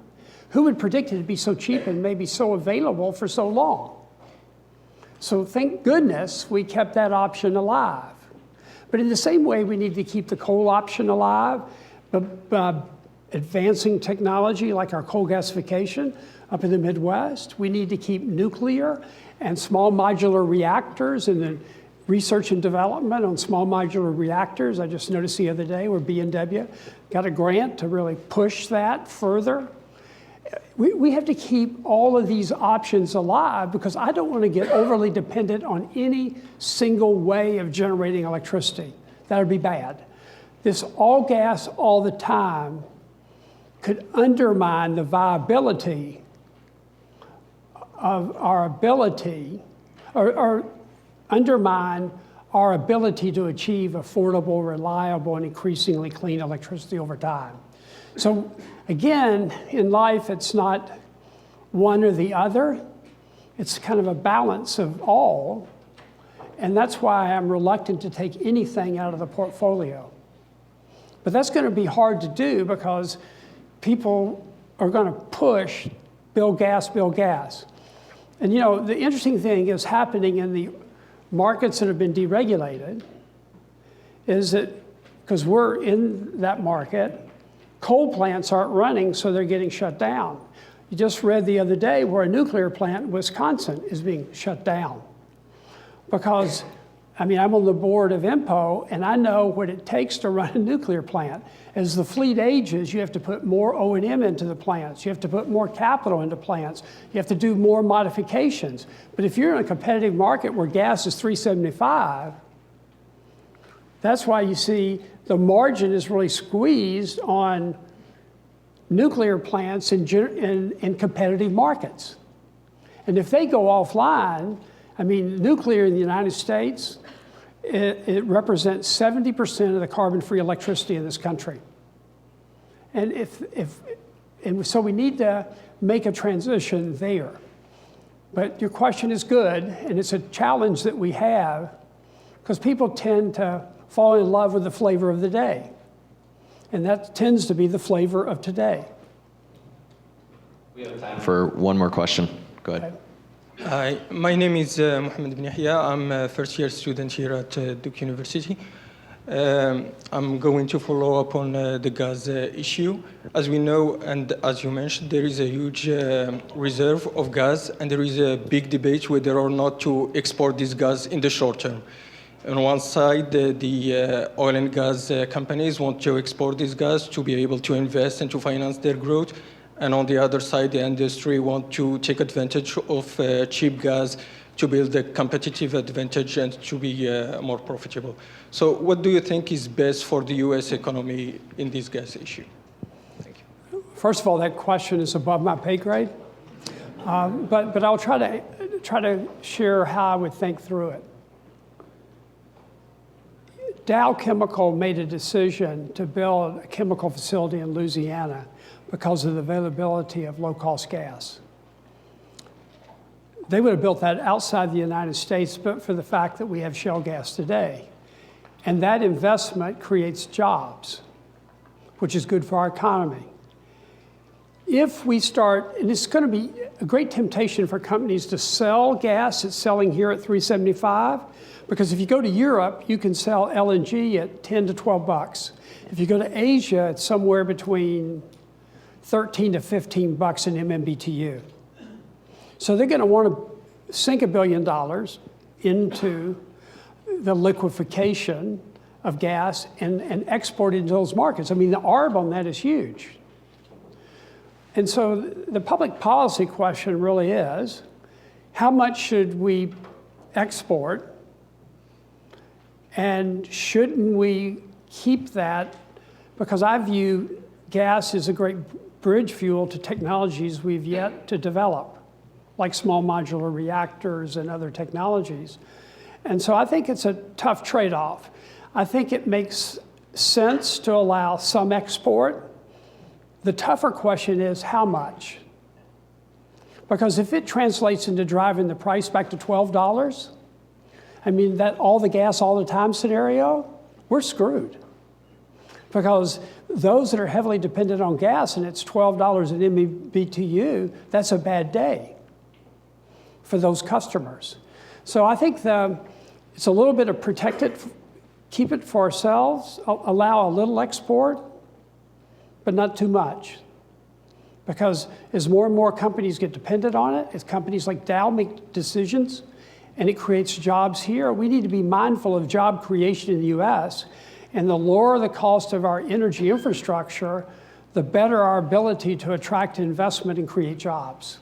[SPEAKER 5] Who would predict it to be so cheap and maybe so available for so long? So thank goodness we kept that option alive. But in the same way, we need to keep the coal option alive, but advancing technology like our coal gasification up in the Midwest. We need to keep nuclear and small modular reactors and the research and development on small modular reactors. I just noticed the other day where B&W got a grant to really push that further. We have to keep all of these options alive because I don't want to get overly dependent on any single way of generating electricity. That would be bad. This all gas all the time could undermine the viability of our ability, or undermine our ability to achieve affordable, reliable, and increasingly clean electricity over time. So again, in life, it's not one or the other. It's kind of a balance of all. And that's why I'm reluctant to take anything out of the portfolio. But that's going to be hard to do because people are going to push build gas, build gas. And the interesting thing is happening in the markets that have been deregulated is that, because we're in that market, coal plants aren't running, so they're getting shut down. You just read the other day where a nuclear plant in Wisconsin is being shut down. Because, I'm on the board of IMPO, and I know what it takes to run a nuclear plant. As the fleet ages, you have to put more O&M into the plants. You have to put more capital into plants. You have to do more modifications. But if you're in a competitive market where gas is $3.75, that's why you see the margin is really squeezed on nuclear plants in competitive markets. And if they go offline, nuclear in the United States, it represents 70% of the carbon-free electricity in this country. And so we need to make a transition there. But your question is good, and it's a challenge that we have, because people tend to fall in love with the flavor of the day. And that tends to be the flavor of today.
[SPEAKER 13] We have time for one more question. Go ahead.
[SPEAKER 5] Okay.
[SPEAKER 14] Hi, my name is Mohammed bin Yahya. I'm a first-year student here at Duke University. I'm going to follow up on the gas issue. As we know, and as you mentioned, there is a huge reserve of gas, and there is a big debate whether or not to export this gas in the short term. On one side, the oil and gas companies want to export this gas to be able to invest and to finance their growth. And on the other side, the industry want to take advantage of cheap gas to build a competitive advantage and to be more profitable. So what do you think is best for the U.S. economy in this gas issue? Thank you.
[SPEAKER 5] First of all, that question is above my pay grade. But I'll try to share how I would think through it. Dow Chemical made a decision to build a chemical facility in Louisiana because of the availability of low-cost gas. They would have built that outside the United States, but for the fact that we have shale gas today. And that investment creates jobs, which is good for our economy. If we start, and it's going to be a great temptation for companies to sell gas that's selling here at $3.75, Because if you go to Europe, you can sell LNG at 10 to 12 bucks. If you go to Asia, it's somewhere between 13 to 15 bucks an MMBTU. So they're going to want to sink $1 billion into the liquefaction of gas and export it into those markets. I mean, the ARB on that is huge. And so the public policy question really is, how much should we export? And shouldn't we keep that? Because I view gas as a great bridge fuel to technologies we've yet to develop, like small modular reactors and other technologies. And so I think it's a tough trade-off. I think it makes sense to allow some export. The tougher question is how much? Because if it translates into driving the price back to $12, I mean, that all the gas all the time scenario, we're screwed. Because those that are heavily dependent on gas and it's $12 an MMBTU, that's a bad day for those customers. So I think it's a little bit of protect it, keep it for ourselves, allow a little export, but not too much. Because as more and more companies get dependent on it, as companies like Dow make decisions, and it creates jobs here, we need to be mindful of job creation in the US, and the lower the cost of our energy infrastructure, the better our ability to attract investment and create jobs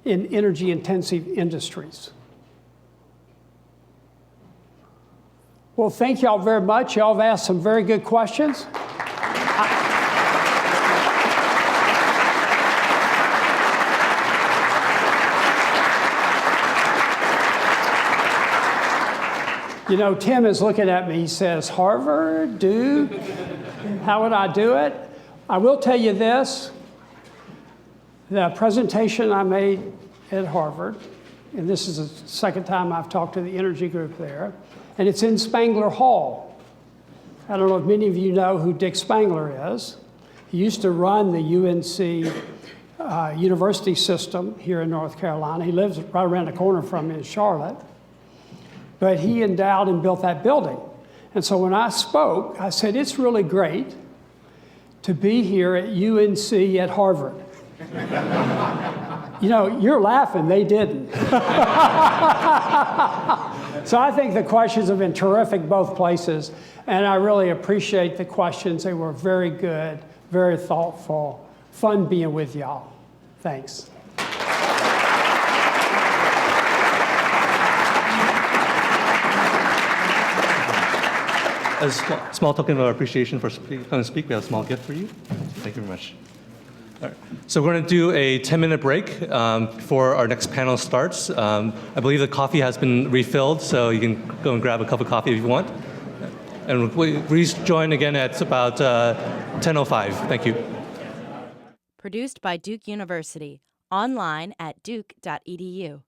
[SPEAKER 5] in energy-intensive industries. Well, thank y'all very much. Y'all have asked some very good questions. You know, Tim is looking at me. He says, Harvard, Duke, how would I do it? I will tell you this. The presentation I made at Harvard, and this is the second time I've talked to the energy group there, and it's in Spangler Hall. I don't know if many of you know who Dick Spangler is. He used to run the UNC university system here in North Carolina. He lives right around the corner from me in Charlotte. But he endowed and built that building. And so when I spoke, I said, it's really great to be here at UNC at Harvard. You know, you're laughing, they didn't. So I think the questions have been terrific both places, and I really appreciate the questions. They were very good, very thoughtful, fun being with y'all. Thanks.
[SPEAKER 2] As a small token of our appreciation for coming to speak, we have a small gift for you. Thank you very much. All right. So we're going to do a 10-minute break before our next panel starts. I believe the coffee has been refilled, so you can go and grab a cup of coffee if you want. And please join again at about 10:05. Thank you.
[SPEAKER 1] Produced by Duke University. Online at duke.edu.